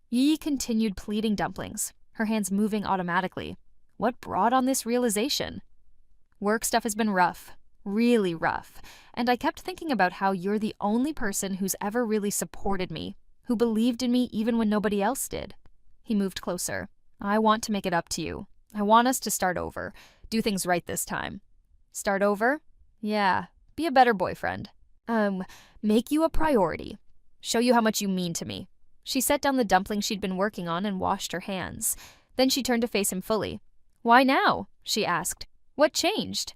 Yi continued pleating dumplings, her hands moving automatically. What brought on this realization? "Work stuff has been rough, really rough, and I kept thinking about how you're the only person who's ever really supported me, who believed in me even when nobody else did." He moved closer. "I want to make it up to you. I want us to start over, do things right this time." "Start over?" "Yeah, be a better boyfriend. Make you a priority. Show you how much you mean to me." She set down the dumpling she'd been working on and washed her hands. Then she turned to face him fully. "Why now?" she asked. "What changed?"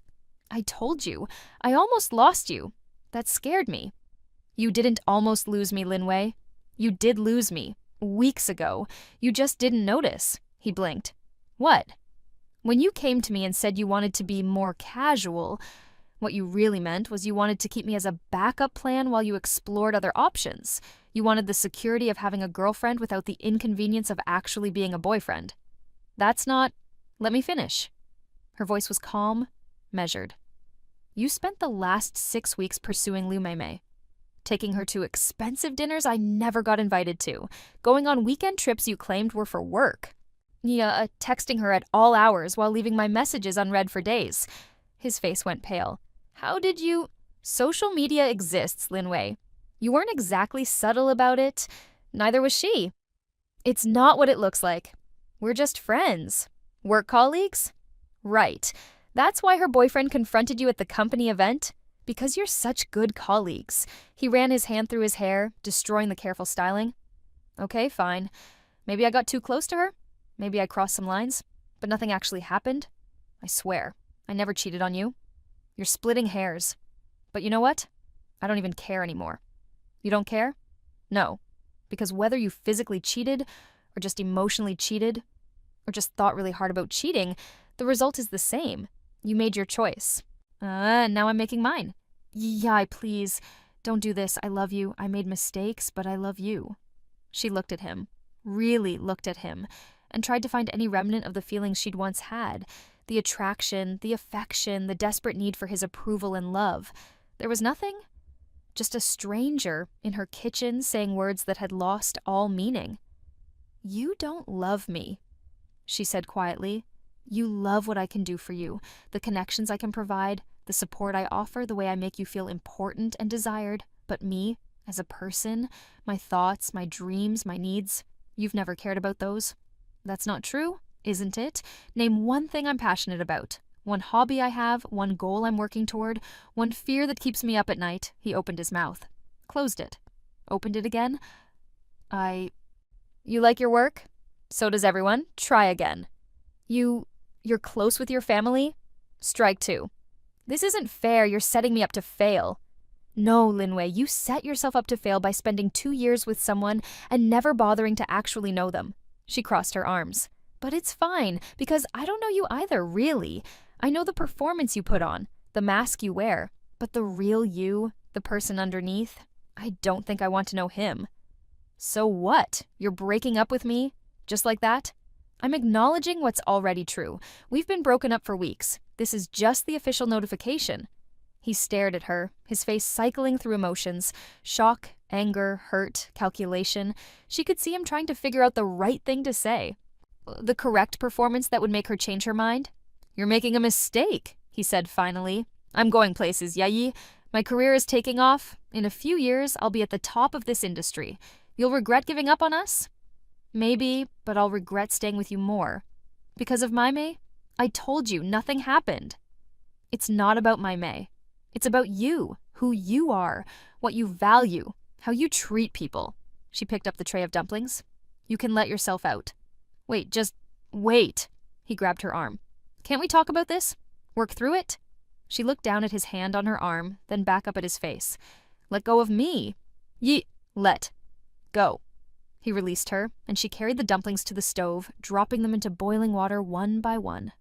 "I told you. I almost lost you. That scared me." "You didn't almost lose me, Linwei. You did lose me. Weeks ago. You just didn't notice." He blinked. "What?" "When you came to me and said you wanted to be more casual, what you really meant was you wanted to keep me as a backup plan while you explored other options. You wanted the security of having a girlfriend without the inconvenience of actually being a boyfriend. That's not... Let me finish." Her voice was calm, measured. "You spent the last 6 weeks pursuing Liu Meimei, taking her to expensive dinners I never got invited to, going on weekend trips you claimed were for work. Yeah, texting her at all hours while leaving my messages unread for days." His face went pale. "How did you..." "Social media exists, Linwei. You weren't exactly subtle about it. Neither was she. It's not what it looks like. We're just friends. Work colleagues?" "Right. That's why her boyfriend confronted you at the company event. Because you're such good colleagues." He ran his hand through his hair, destroying the careful styling. "Okay, fine. Maybe I got too close to her. Maybe I crossed some lines. But nothing actually happened. I swear, I never cheated on you. You're splitting hairs. But you know what? I don't even care anymore." "You don't care?" "No. Because whether you physically cheated, or just emotionally cheated, or just thought really hard about cheating, the result is the same. You made your choice. Now I'm making mine." "Yeah, please. Don't do this. I love you. I made mistakes, but I love you." She looked at him, really looked at him, and tried to find any remnant of the feelings she'd once had. The attraction, the affection, the desperate need for his approval and love. There was nothing. Just a stranger in her kitchen saying words that had lost all meaning. "You don't love me," she said quietly. "You love what I can do for you, the connections I can provide, the support I offer, the way I make you feel important and desired. But me, as a person, my thoughts, my dreams, my needs, you've never cared about those. That's not true, isn't it? Name one thing I'm passionate about. One hobby I have, one goal I'm working toward, one fear that keeps me up at night." He opened his mouth, closed it, opened it again. "You like your work? So does everyone. Try again. You're close with your family? Strike two. This isn't fair. You're setting me up to fail." "No, Linwei, you set yourself up to fail by spending 2 years with someone and never bothering to actually know them." She crossed her arms. "But it's fine, because I don't know you either, really. I know the performance you put on, the mask you wear, but the real you, the person underneath, I don't think I want to know him." "So what? You're breaking up with me? Just like that?" "I'm acknowledging what's already true. We've been broken up for weeks. This is just the official notification." He stared at her, his face cycling through emotions, shock, anger, hurt, calculation. She could see him trying to figure out the right thing to say. The correct performance that would make her change her mind? "You're making a mistake," he said finally. "I'm going places, Yayi. My career is taking off. In a few years, I'll be at the top of this industry. You'll regret giving up on us?" "Maybe, but I'll regret staying with you more." "Because of Maimei? I told you, nothing happened." "It's not about Maimei. It's about you, who you are, what you value, how you treat people." She picked up the tray of dumplings. You can let yourself out. Wait, just wait. He grabbed her arm. Can't we talk about this? Work through it? She looked down at his hand on her arm, then back up at his face. Let go of me. Let go. He released her, and she carried the dumplings to the stove, dropping them into boiling water one by one.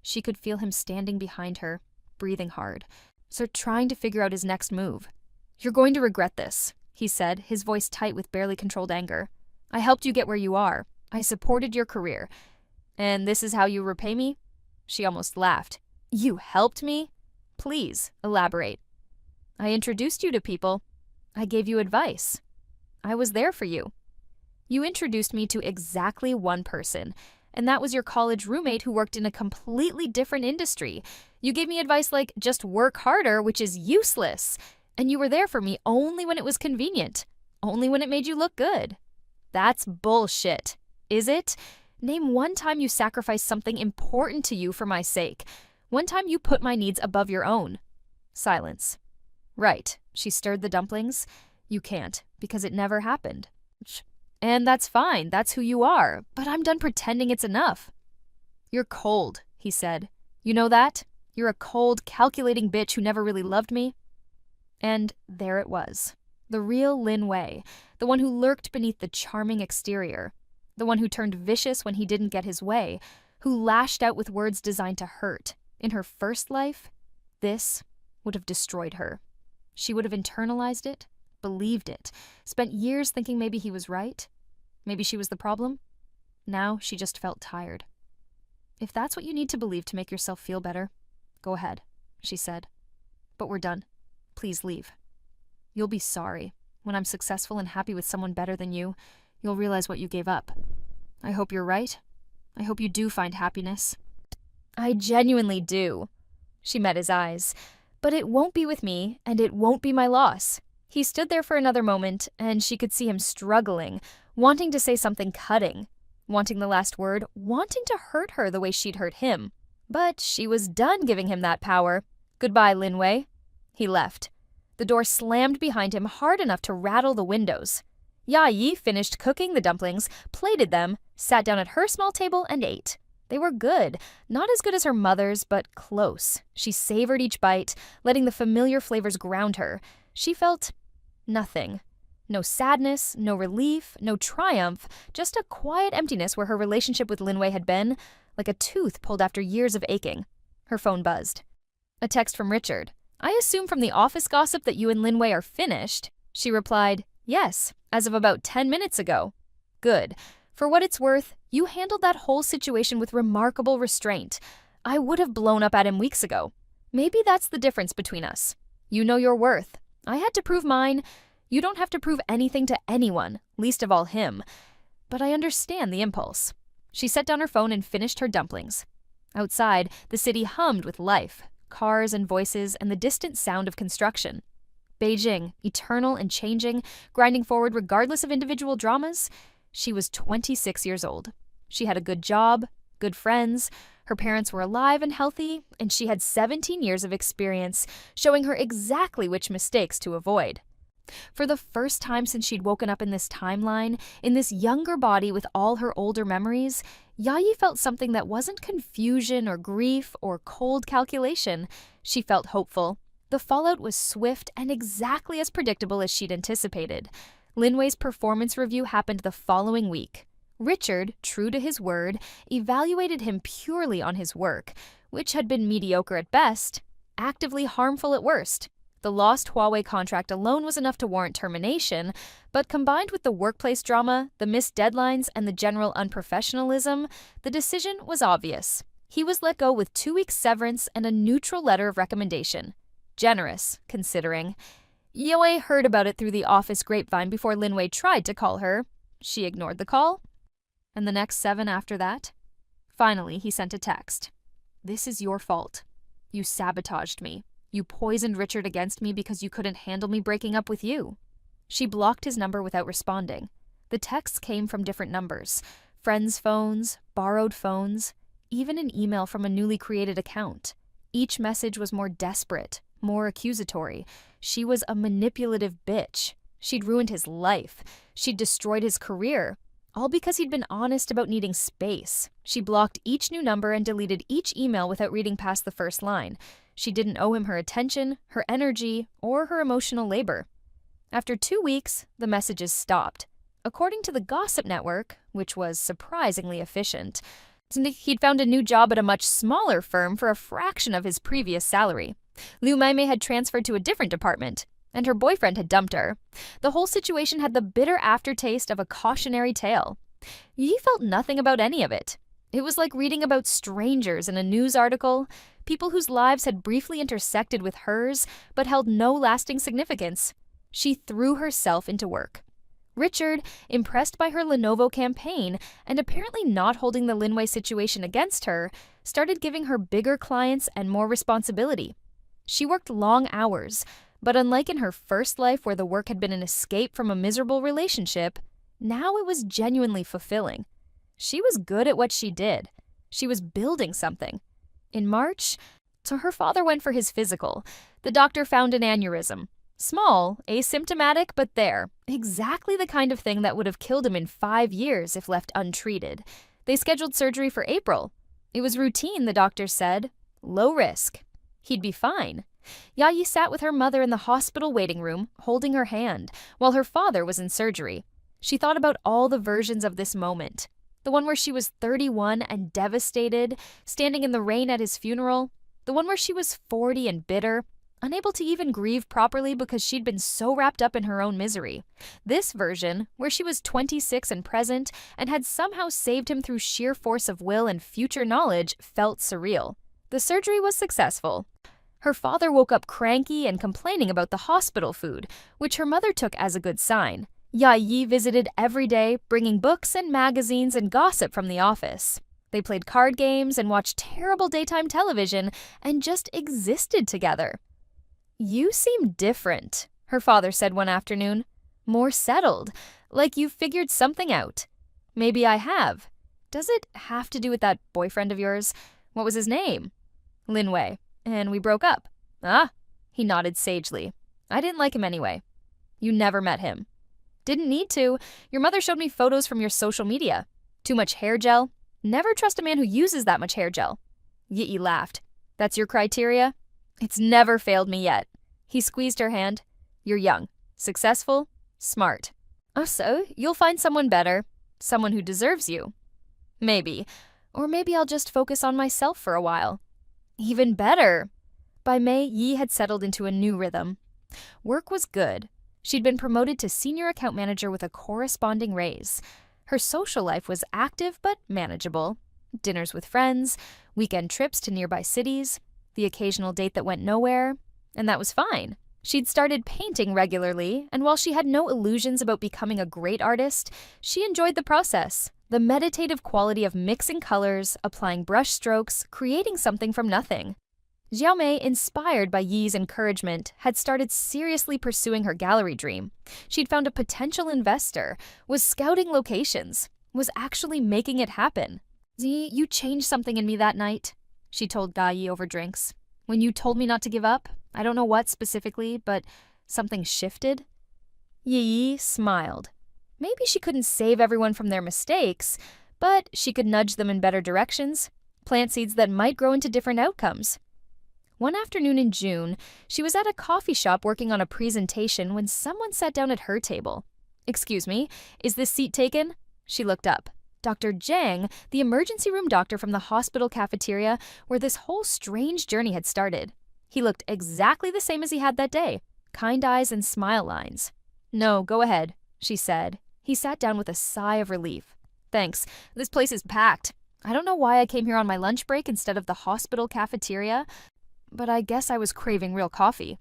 She could feel him standing behind her, breathing hard, so trying to figure out his next move. You're going to regret this, he said, his voice tight with barely controlled anger. I helped you get where you are. I supported your career. And this is how you repay me? She almost laughed. You helped me? Please, elaborate. I introduced you to people. I gave you advice. I was there for you. You introduced me to exactly one person, and that was your college roommate who worked in a completely different industry. You gave me advice like, just work harder, which is useless. And you were there for me only when it was convenient, only when it made you look good. That's bullshit, is it? Name one time you sacrificed something important to you for my sake. One time you put my needs above your own. Silence. Right, she stirred the dumplings. You can't, because it never happened. And that's fine, that's who you are, but I'm done pretending it's enough. You're cold, he said. You know that? You're a cold, calculating bitch who never really loved me. And there it was. The real Lin Wei, the one who lurked beneath the charming exterior, the one who turned vicious when he didn't get his way, who lashed out with words designed to hurt. In her first life, this would have destroyed her. She would have internalized it, believed it, spent years thinking maybe he was right, maybe she was the problem. Now she just felt tired. If that's what you need to believe to make yourself feel better, go ahead, she said. But we're done. Please leave. You'll be sorry. When I'm successful and happy with someone better than you, you'll realize what you gave up. I hope you're right. I hope you do find happiness. I genuinely do. She met his eyes. But it won't be with me, and it won't be my loss. He stood there for another moment, and she could see him struggling, wanting to say something cutting, wanting the last word, wanting to hurt her the way she'd hurt him. But she was done giving him that power. Goodbye, Lin Wei. He left. The door slammed behind him hard enough to rattle the windows. Yi finished cooking the dumplings, plated them, sat down at her small table, and ate. They were good, not as good as her mother's, but close. She savored each bite, letting the familiar flavors ground her. She felt nothing. No sadness, no relief, no triumph, just a quiet emptiness where her relationship with Lin Wei had been, like a tooth pulled after years of aching. Her phone buzzed. A text from Richard. I assume from the office gossip that you and Lin Wei are finished. She replied, yes, as of about 10 minutes ago. Good. For what it's worth, you handled that whole situation with remarkable restraint. I would have blown up at him weeks ago. Maybe that's the difference between us. You know your worth. I had to prove mine. You don't have to prove anything to anyone, least of all him. But I understand the impulse. She set down her phone and finished her dumplings. Outside, the city hummed with life, cars and voices, and the distant sound of construction. Beijing, eternal and changing, grinding forward regardless of individual dramas. She was 26 years old. She had a good job, good friends, her parents were alive and healthy, and she had 17 years of experience, showing her exactly which mistakes to avoid. For the first time since she'd woken up in this timeline, in this younger body with all her older memories, Yi felt something that wasn't confusion or grief or cold calculation. She felt hopeful. The fallout was swift and exactly as predictable as she'd anticipated. Lin Wei's performance review happened the following week. Richard, true to his word, evaluated him purely on his work, which had been mediocre at best, actively harmful at worst. The lost Huawei contract alone was enough to warrant termination, but combined with the workplace drama, the missed deadlines, and the general unprofessionalism, the decision was obvious. He was let go with 2 weeks severance and a neutral letter of recommendation. Generous, considering. Yue heard about it through the office grapevine before Lin Wei tried to call her. She ignored the call. And the next 7 after that? Finally, he sent a text. This is your fault. You sabotaged me. You poisoned Richard against me because you couldn't handle me breaking up with you. She blocked his number without responding. The texts came from different numbers. Friends' phones, borrowed phones, even an email from a newly created account. Each message was more desperate, more accusatory. She was a manipulative bitch. She'd ruined his life. She'd destroyed his career. All because he'd been honest about needing space. She blocked each new number and deleted each email without reading past the first line. She didn't owe him her attention, her energy, or her emotional labor. After 2 weeks, the messages stopped. According to the Gossip Network, which was surprisingly efficient, he'd found a new job at a much smaller firm for a fraction of his previous salary. Liu Maimei had transferred to a different department, and her boyfriend had dumped her. The whole situation had the bitter aftertaste of a cautionary tale. Yi felt nothing about any of it. It was like reading about strangers in a news article, people whose lives had briefly intersected with hers but held no lasting significance. She threw herself into work. Richard, impressed by her Lenovo campaign and apparently not holding the Linwei situation against her, started giving her bigger clients and more responsibility. She worked long hours, but unlike in her first life where the work had been an escape from a miserable relationship, now it was genuinely fulfilling. She was good at what she did. She was building something. In March, her father went for his physical. The doctor found an aneurysm. Small, asymptomatic, but there. Exactly the kind of thing that would have killed him in 5 years if left untreated. They scheduled surgery for April. It was routine, the doctors said. Low risk. He'd be fine. Yayi sat with her mother in the hospital waiting room, holding her hand, while her father was in surgery. She thought about all the versions of this moment. The one where she was 31 and devastated, standing in the rain at his funeral. The one where she was 40 and bitter, unable to even grieve properly because she'd been so wrapped up in her own misery. This version, where she was 26 and present and had somehow saved him through sheer force of will and future knowledge, felt surreal. The surgery was successful. Her father woke up cranky and complaining about the hospital food, which her mother took as a good sign. Yayi visited every day, bringing books and magazines and gossip from the office. They played card games and watched terrible daytime television and just existed together. "You seem different," her father said one afternoon. "More settled, like you've figured something out." "Maybe I have. Does it have to do with that boyfriend of yours? What was his name?" "Linwei. And we broke up." "Ah," he nodded sagely. "I didn't like him anyway." "You never met him." "Didn't need to. Your mother showed me photos from your social media. Too much hair gel? Never trust a man who uses that much hair gel." Yi laughed. "That's your criteria?" "It's never failed me yet." He squeezed her hand. "You're young, successful, smart. Oh, so you'll find someone better, someone who deserves you." "Maybe. Or maybe I'll just focus on myself for a while." "Even better." By May, Yi had settled into a new rhythm. Work was good. She'd been promoted to senior account manager with a corresponding raise. Her social life was active but manageable. Dinners with friends, weekend trips to nearby cities, the occasional date that went nowhere, and that was fine. She'd started painting regularly, and while she had no illusions about becoming a great artist, she enjoyed the process. The meditative quality of mixing colors, applying brush strokes, creating something from nothing. Xiaomei, inspired by Yi's encouragement, had started seriously pursuing her gallery dream. She'd found a potential investor, was scouting locations, was actually making it happen. "Yi, you changed something in me that night," she told Yi over drinks. "When you told me not to give up, I don't know what specifically, but something shifted." Yi smiled. Maybe she couldn't save everyone from their mistakes, but she could nudge them in better directions, plant seeds that might grow into different outcomes. One afternoon in June, she was at a coffee shop working on a presentation when someone sat down at her table. "Excuse me, is this seat taken?" She looked up. Dr. Zhang, the emergency room doctor from the hospital cafeteria where this whole strange journey had started. He looked exactly the same as he had that day, kind eyes and smile lines. "No, go ahead," she said. He sat down with a sigh of relief. "Thanks, this place is packed. I don't know why I came here on my lunch break instead of the hospital cafeteria, but I guess I was craving real coffee."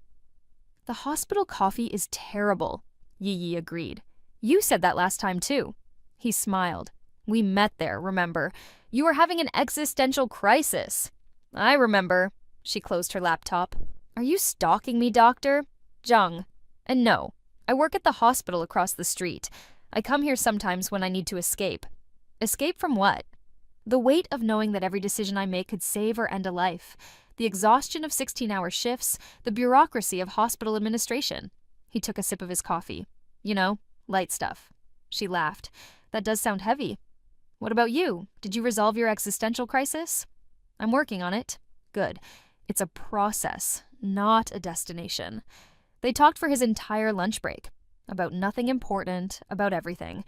"The hospital coffee is terrible," Yi agreed. "You said that last time too." He smiled. "We met there, remember? You were having an existential crisis." "I remember." She closed her laptop. "Are you stalking me, doctor?" "Zhang. And no, I work at the hospital across the street. I come here sometimes when I need to escape." "Escape from what?" "The weight of knowing that every decision I make could save or end a life. The exhaustion of 16-hour shifts, the bureaucracy of hospital administration." He took a sip of his coffee. You know, light stuff. She laughed. That does sound heavy. What about you? Did you resolve your existential crisis? I'm working on it. Good. It's a process, not a destination. They talked for his entire lunch break. About nothing important, about everything.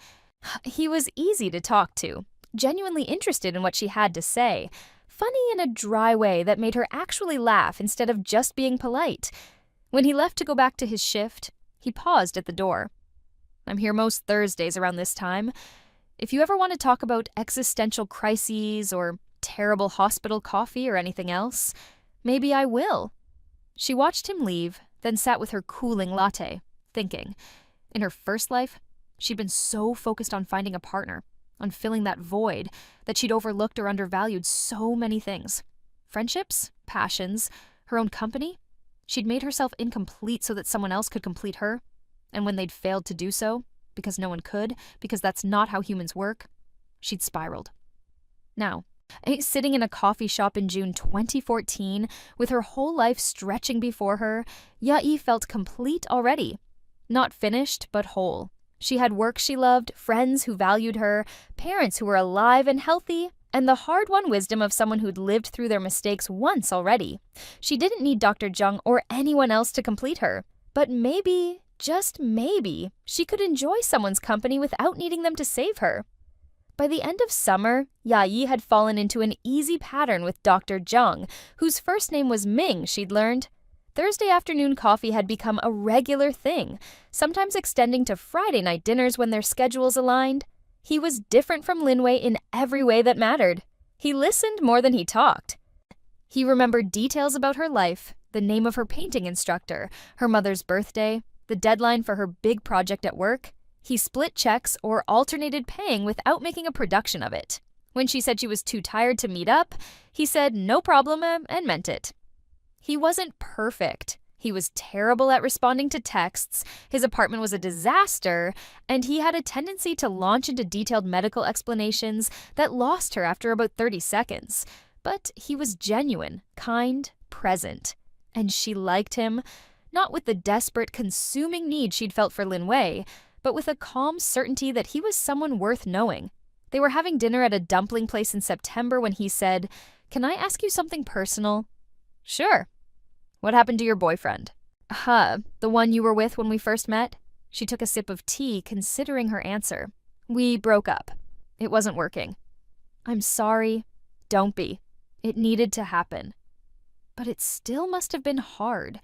He was easy to talk to, genuinely interested in what she had to say, funny in a dry way that made her actually laugh instead of just being polite. When he left to go back to his shift, he paused at the door. I'm here most Thursdays around this time. If you ever want to talk about existential crises or terrible hospital coffee or anything else, maybe I will. She watched him leave, then sat with her cooling latte, thinking. In her first life, she'd been so focused on finding a partner, on filling that void, that she'd overlooked or undervalued so many things. Friendships, passions, her own company. She'd made herself incomplete so that someone else could complete her. And when they'd failed to do so, because no one could, because that's not how humans work, she'd spiraled. Now, sitting in a coffee shop in June 2014, with her whole life stretching before her, Yae felt complete already. Not finished, but whole. She had work she loved, friends who valued her, parents who were alive and healthy, and the hard-won wisdom of someone who'd lived through their mistakes once already. She didn't need Dr. Jung or anyone else to complete her. But maybe, just maybe, she could enjoy someone's company without needing them to save her. By the end of summer, Yae had fallen into an easy pattern with Dr. Jung, whose first name was Ming, she'd learned. Thursday afternoon coffee had become a regular thing, sometimes extending to Friday night dinners when their schedules aligned. He was different from Linwei in every way that mattered. He listened more than he talked. He remembered details about her life, the name of her painting instructor, her mother's birthday, the deadline for her big project at work. He split checks or alternated paying without making a production of it. When she said she was too tired to meet up, he said no problem and meant it. He wasn't perfect. He was terrible at responding to texts, his apartment was a disaster, and he had a tendency to launch into detailed medical explanations that lost her after about 30 seconds. But he was genuine, kind, present. And she liked him, not with the desperate, consuming need she'd felt for Linwei, but with a calm certainty that he was someone worth knowing. They were having dinner at a dumpling place in September when he said, "Can I ask you something personal?" "Sure." "What happened to your boyfriend?" The one you were with when we first met?" She took a sip of tea, considering her answer. "We broke up. It wasn't working." "I'm sorry." "Don't be. It needed to happen." But it still must have been hard.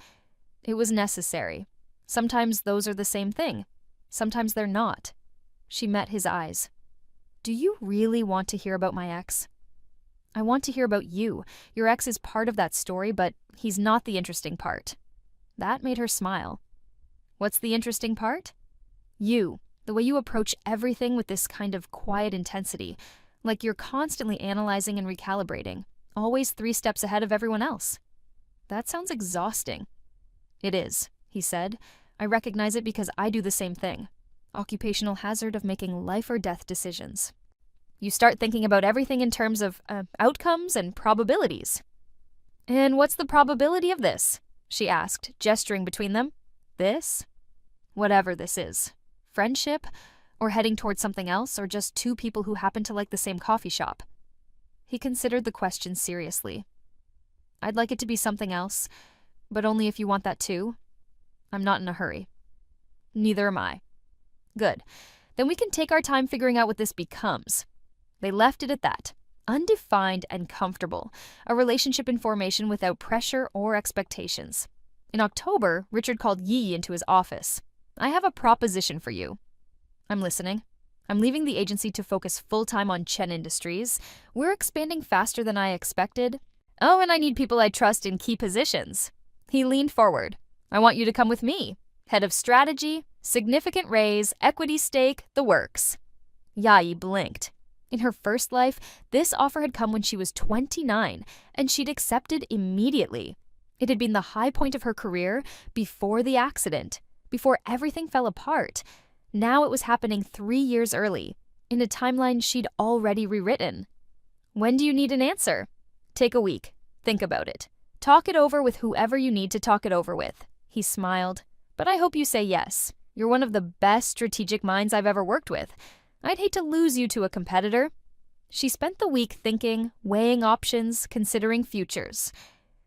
It was necessary. Sometimes those are the same thing. Sometimes they're not. She met his eyes. "Do you really want to hear about my ex?" "I want to hear about you. Your ex is part of that story, but he's not the interesting part." That made her smile. "What's the interesting part?" "You. The way you approach everything with this kind of quiet intensity. Like you're constantly analyzing and recalibrating. Always 3 steps ahead of everyone else." "That sounds exhausting." "It is," he said. "I recognize it because I do the same thing. Occupational hazard of making life or death decisions. You start thinking about everything in terms of outcomes and probabilities." "And what's the probability of this?" she asked, gesturing between them. "This?" "Whatever this is. Friendship, or heading towards something else, or just 2 people who happen to like the same coffee shop." He considered the question seriously. "I'd like it to be something else, but only if you want that too. I'm not in a hurry." "Neither am I." "Good. Then we can take our time figuring out what this becomes." They left it at that. Undefined and comfortable. A relationship in formation without pressure or expectations. In October, Richard called Yi into his office. "I have a proposition for you." "I'm listening." "I'm leaving the agency to focus full-time on Chen Industries. We're expanding faster than I expected. Oh, and I need people I trust in key positions." He leaned forward. "I want you to come with me. Head of strategy, significant raise, equity stake, the works." Yae blinked. In her first life, this offer had come when she was 29, and she'd accepted immediately. It had been the high point of her career before the accident, before everything fell apart. Now it was happening 3 years early, in a timeline she'd already rewritten. "When do you need an answer?" "Take a week. Think about it. Talk it over with whoever you need to talk it over with." He smiled. "But I hope you say yes. You're one of the best strategic minds I've ever worked with. I'd hate to lose you to a competitor." She spent the week thinking, weighing options, considering futures.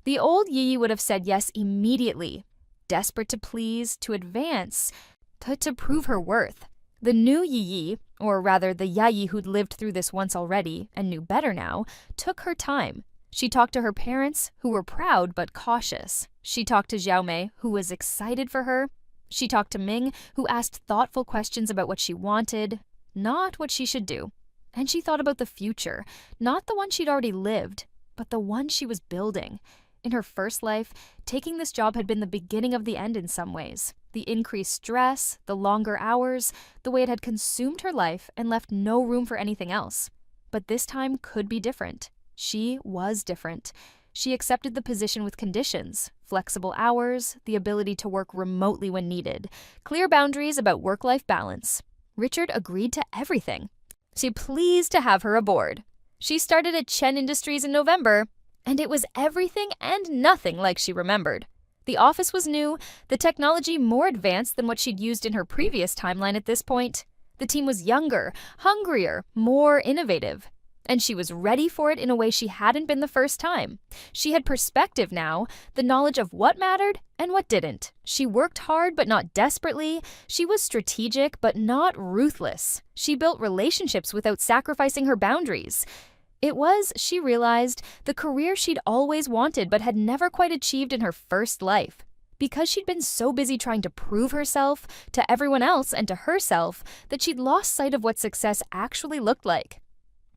The old Yi would have said yes immediately, desperate to please, to advance, to prove her worth. The new Yi, or rather the Yayi who'd lived through this once already and knew better now, took her time. She talked to her parents, who were proud but cautious. She talked to Xiaomei, who was excited for her. She talked to Ming, who asked thoughtful questions about what she wanted, not what she should do. And she thought about the future, not the one she'd already lived, but the one she was building. In her first life, taking this job had been the beginning of the end in some ways. The increased stress, the longer hours, the way it had consumed her life and left no room for anything else. But this time could be different. She was different. She accepted the position with conditions, flexible hours, the ability to work remotely when needed, clear boundaries about work-life balance. Richard agreed to everything. She pleased to have her aboard. She started at Chen Industries in November, and it was everything and nothing like she remembered. The office was new, the technology more advanced than what she'd used in her previous timeline at this point. The team was younger, hungrier, more innovative. And she was ready for it in a way she hadn't been the first time. She had perspective now, the knowledge of what mattered and what didn't. She worked hard but not desperately. She was strategic but not ruthless. She built relationships without sacrificing her boundaries. It was, she realized, the career she'd always wanted but had never quite achieved in her first life. Because she'd been so busy trying to prove herself to everyone else and to herself that she'd lost sight of what success actually looked like.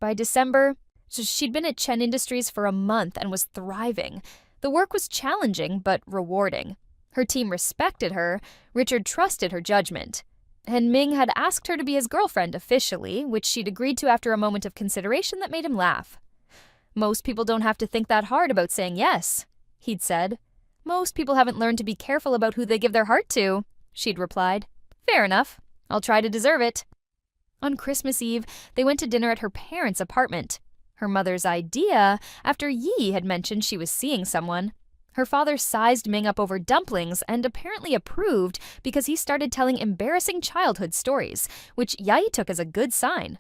By December, she'd been at Chen Industries for a month and was thriving. The work was challenging but rewarding. Her team respected her, Richard trusted her judgment. And Ming had asked her to be his girlfriend officially, which she'd agreed to after a moment of consideration that made him laugh. "Most people don't have to think that hard about saying yes," he'd said. "Most people haven't learned to be careful about who they give their heart to," she'd replied. "Fair enough. I'll try to deserve it." On Christmas Eve, they went to dinner at her parents' apartment. Her mother's idea, after Yi had mentioned she was seeing someone. Her father sized Ming up over dumplings and apparently approved because he started telling embarrassing childhood stories, which Yayi took as a good sign.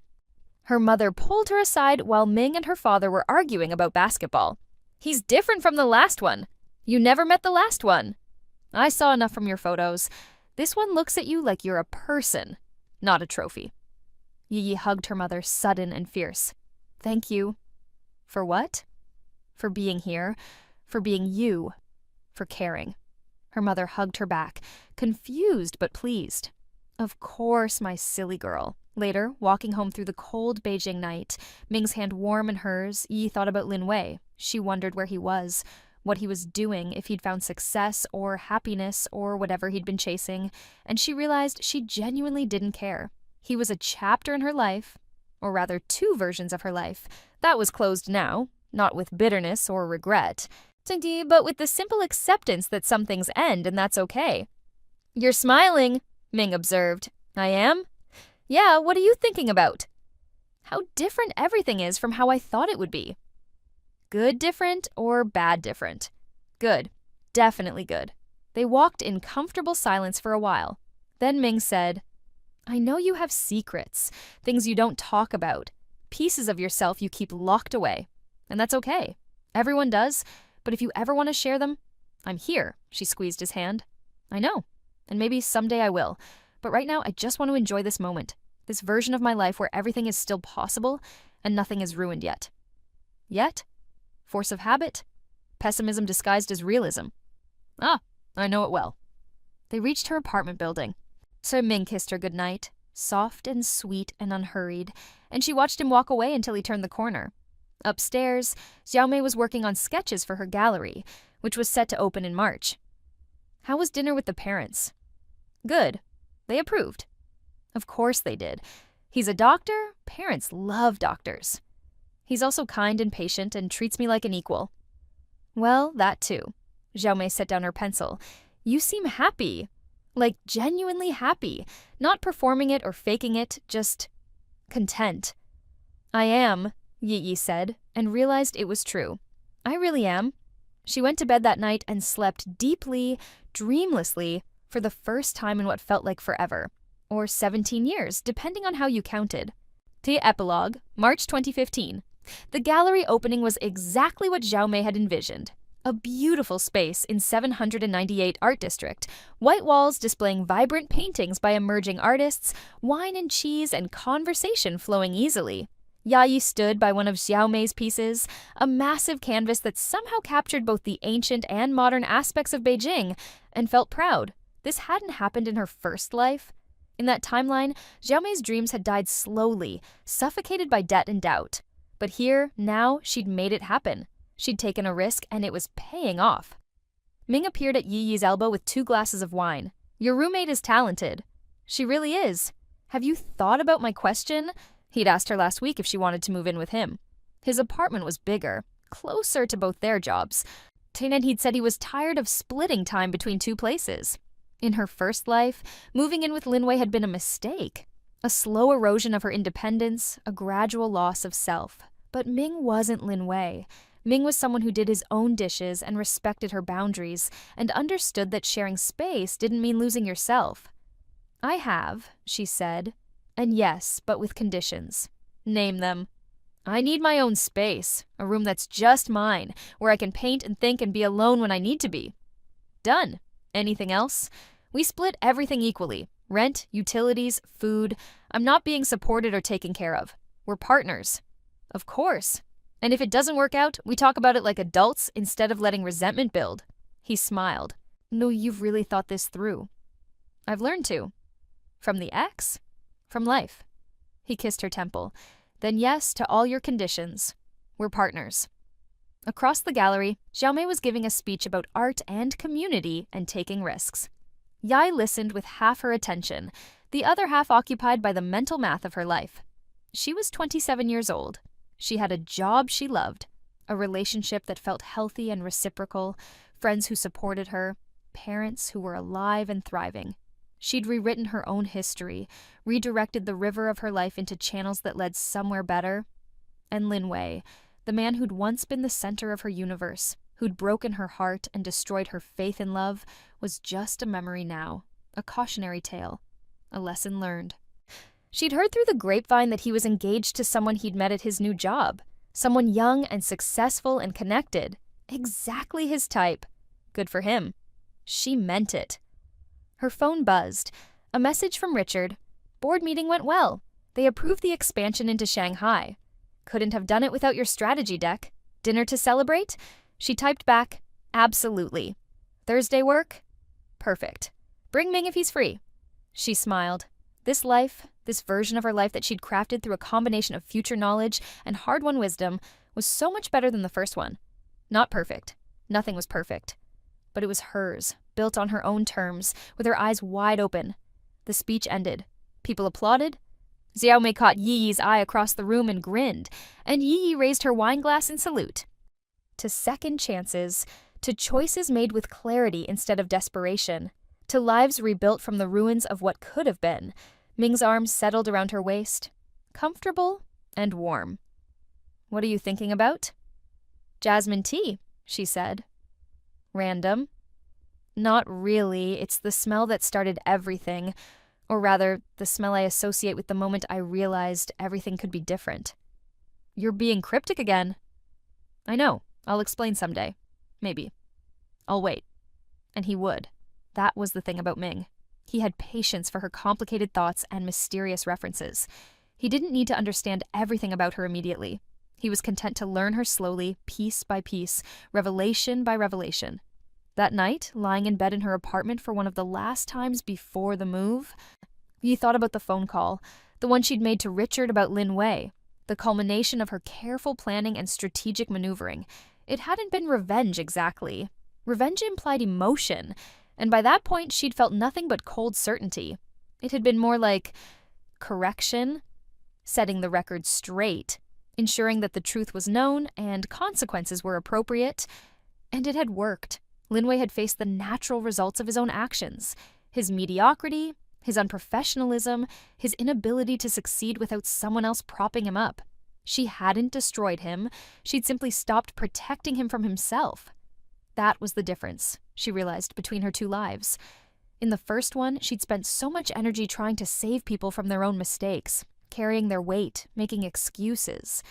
Her mother pulled her aside while Ming and her father were arguing about basketball. "He's different from the last one. You never met the last one. I saw enough from your photos. This one looks at you like you're a person, not a trophy." Yi hugged her mother, sudden and fierce. "Thank you." "For what?" "For being here. For being you. For caring." Her mother hugged her back, confused but pleased. "Of course, my silly girl." Later, walking home through the cold Beijing night, Ming's hand warm in hers, Yi thought about Lin Wei. She wondered where he was, what he was doing, if he'd found success or happiness or whatever he'd been chasing, and she realized she genuinely didn't care. He was a chapter in her life, or rather 2 versions of her life. That was closed now, not with bitterness or regret, but with the simple acceptance that some things end and that's okay. "You're smiling," Ming observed. "I am?" "Yeah, what are you thinking about?" "How different everything is from how I thought it would be." Good different or bad different? Good. Definitely good. They walked in comfortable silence for a while. Then Ming said, "I know you have secrets, things you don't talk about, pieces of yourself you keep locked away. And that's okay. Everyone does, but if you ever want to share them, I'm here." She squeezed his hand. "I know, and maybe someday I will. But right now, I just want to enjoy this moment, this version of my life where everything is still possible and nothing is ruined yet." Yet? Force of habit? Pessimism disguised as realism? Ah, I know it well. They reached her apartment building. So Ming kissed her goodnight, soft and sweet and unhurried, and she watched him walk away until he turned the corner. Upstairs, Xiaomei was working on sketches for her gallery, which was set to open in March. How was dinner with the parents? Good. They approved. Of course they did. He's a doctor. Parents love doctors. He's also kind and patient and treats me like an equal. Well, that too. Xiaomei set down her pencil. You seem happy. Like genuinely happy. Not performing it or faking it, just content. I am, Yi said, and realized it was true. I really am. She went to bed that night and slept deeply, dreamlessly, for the first time in what felt like forever, or 17 years, depending on how you counted. The epilogue, March 2015. The gallery opening was exactly what Xiao Mei had envisioned. A beautiful space in 798 Art District, white walls displaying vibrant paintings by emerging artists, wine and cheese and conversation flowing easily. Yayi stood by one of Xiao Mei's pieces, a massive canvas that somehow captured both the ancient and modern aspects of Beijing, and felt proud. This hadn't happened in her first life. In that timeline, Xiao Mei's dreams had died slowly, suffocated by debt and doubt. But here, now, she'd made it happen. She'd taken a risk, and it was paying off. Ming appeared at Yi Yi's elbow with 2 glasses of wine. "Your roommate is talented." "She really is. Have you thought about my question?" He'd asked her last week if she wanted to move in with him. His apartment was bigger, closer to both their jobs. And he'd said he was tired of splitting time between 2 places. In her first life, moving in with Lin Wei had been a mistake. A slow erosion of her independence, a gradual loss of self. But Ming wasn't Lin Wei. Ming was someone who did his own dishes and respected her boundaries, and understood that sharing space didn't mean losing yourself. "I have," she said. "And yes, but with conditions." "Name them." "I need my own space, a room that's just mine, where I can paint and think and be alone when I need to be." "Done. Anything else?" "We split everything equally. Rent, utilities, food. I'm not being supported or taken care of. We're partners." "Of course. And if it doesn't work out, we talk about it like adults instead of letting resentment build." He smiled. "No, you've really thought this through." "I've learned to." "From the ex?" "From life." He kissed her temple. "Then yes to all your conditions. We're partners." Across the gallery, Xiao Mei was giving a speech about art and community and taking risks. Yai listened with half her attention, the other half occupied by the mental math of her life. She was 27 years old. She had a job she loved, a relationship that felt healthy and reciprocal, friends who supported her, parents who were alive and thriving. She'd rewritten her own history, redirected the river of her life into channels that led somewhere better. And Lin Wei, the man who'd once been the center of her universe, who'd broken her heart and destroyed her faith in love, was just a memory now, a cautionary tale, a lesson learned. She'd heard through the grapevine that he was engaged to someone he'd met at his new job, someone young and successful and connected. Exactly his type. Good for him. She meant it. Her phone buzzed. A message from Richard. "Board meeting went well. They approved the expansion into Shanghai. Couldn't have done it without your strategy deck. Dinner to celebrate?" She typed back, "Absolutely. Thursday work?" "Perfect. Bring Ming if he's free." She smiled. This life, this version of her life that she'd crafted through a combination of future knowledge and hard-won wisdom, was so much better than the first one. Not perfect. Nothing was perfect. But it was hers, built on her own terms, with her eyes wide open. The speech ended. People applauded. Xiao Mei caught Yi Yi's eye across the room and grinned, and Yi Yi raised her wine glass in salute. To second chances, to choices made with clarity instead of desperation, to lives rebuilt from the ruins of what could have been. Ming's arms settled around her waist, comfortable and warm. "What are you thinking about?" "Jasmine tea," she said. "Random?" "Not really. It's the smell that started everything. Or rather, the smell I associate with the moment I realized everything could be different." "You're being cryptic again." "I know. I'll explain someday. Maybe. I'll wait." And he would. That was the thing about Ming. He had patience for her complicated thoughts and mysterious references. He didn't need to understand everything about her immediately. He was content to learn her slowly, piece by piece, revelation by revelation. That night, lying in bed in her apartment for one of the last times before the move, he thought about the phone call, the one she'd made to Richard about Lin Wei, the culmination of her careful planning and strategic maneuvering. It hadn't been revenge exactly. Revenge implied emotion, and by that point she'd felt nothing but cold certainty. It had been more like correction, setting the record straight, ensuring that the truth was known and consequences were appropriate. And it had worked. Lin Wei had faced the natural results of his own actions, his mediocrity, his unprofessionalism, his inability to succeed without someone else propping him up. She hadn't destroyed him. She'd simply stopped protecting him from himself. That was the difference, she realized, between her two lives. In the first one, she'd spent so much energy trying to save people from their own mistakes, carrying their weight, making excuses.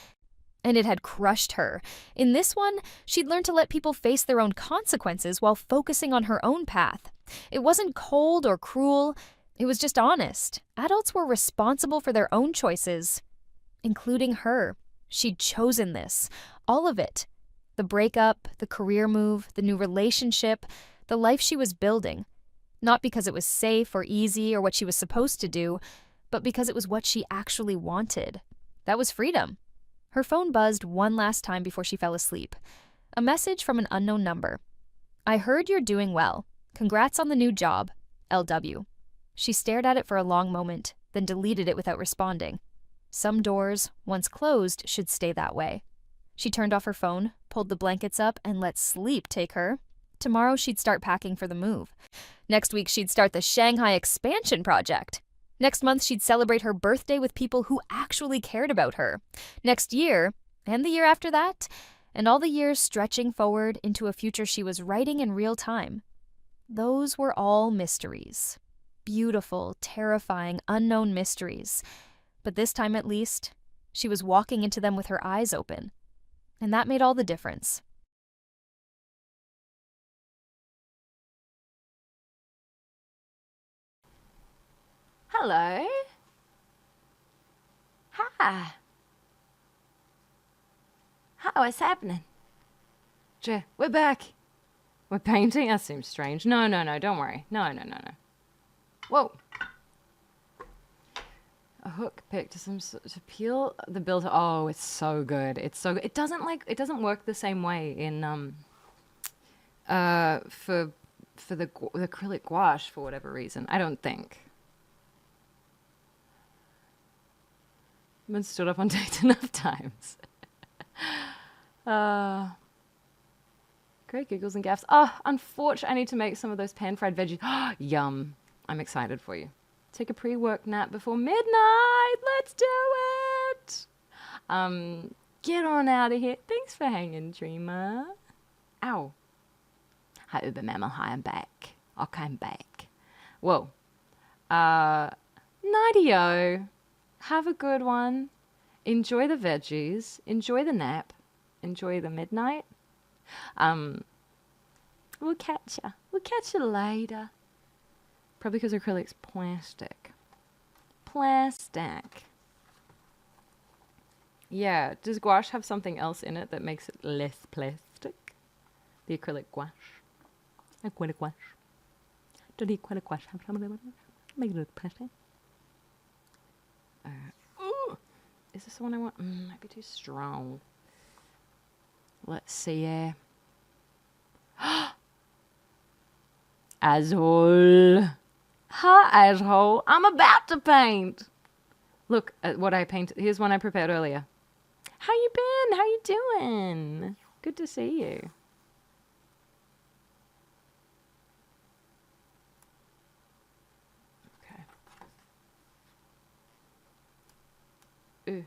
And it had crushed her. In this one, she'd learned to let people face their own consequences while focusing on her own path. It wasn't cold or cruel, it was just honest. Adults were responsible for their own choices, including her. She'd chosen this, all of it. The breakup, the career move, the new relationship, the life she was building. Not because it was safe or easy or what she was supposed to do, but because it was what she actually wanted. That was freedom. Her phone buzzed one last time before she fell asleep. A message from an unknown number. "I heard you're doing well. Congrats on the new job. LW." She stared at it for a long moment, then deleted it without responding. Some doors, once closed, should stay that way. She turned off her phone, pulled the blankets up, and let sleep take her. Tomorrow she'd start packing for the move. Next week she'd start the Shanghai expansion project. Next month she'd celebrate her birthday with people who actually cared about her. Next year, and the year after that, and all the years stretching forward into a future she was writing in real time. Those were all mysteries. Beautiful, terrifying, unknown mysteries. But this time at least, she was walking into them with her eyes open. And that made all the difference. Hello. Hi. Hi, what's happening? We're back. We're painting? That seems strange. No, don't worry. No. Whoa. A hook pick to peel the builder. Oh, it's so good. It's so good. It doesn't work the same way in for the acrylic gouache for whatever reason. I don't think. I've been stood up on dates enough times. Great giggles and gaffs. Oh, unfortunately, I need to make some of those pan-fried veggies. Yum. I'm excited for you. Take a pre-work nap before midnight. Let's do it. Get on out of here. Thanks for hanging, Dreamer. Ow. Hi, Uber Mammal. Hi, I'm back. Okay, I'm back. Whoa. Nighty-o. Have a good one. Enjoy the veggies. Enjoy the nap. Enjoy the midnight. We'll catch ya. We'll catch you later. Probably because acrylic's plastic. Plastic. Yeah, does gouache have something else in it that makes it less plastic? The acrylic gouache. Acrylic gouache. Does the acrylic gouache have something in it? Make it look plastic. Ooh, is this the one I want? Might be too strong. Let's see. Asshole. Hi, asshole. I'm about to paint. Look at what I painted. Here's one I prepared earlier. How you been? How you doing? Good to see you. Okay. Ooh.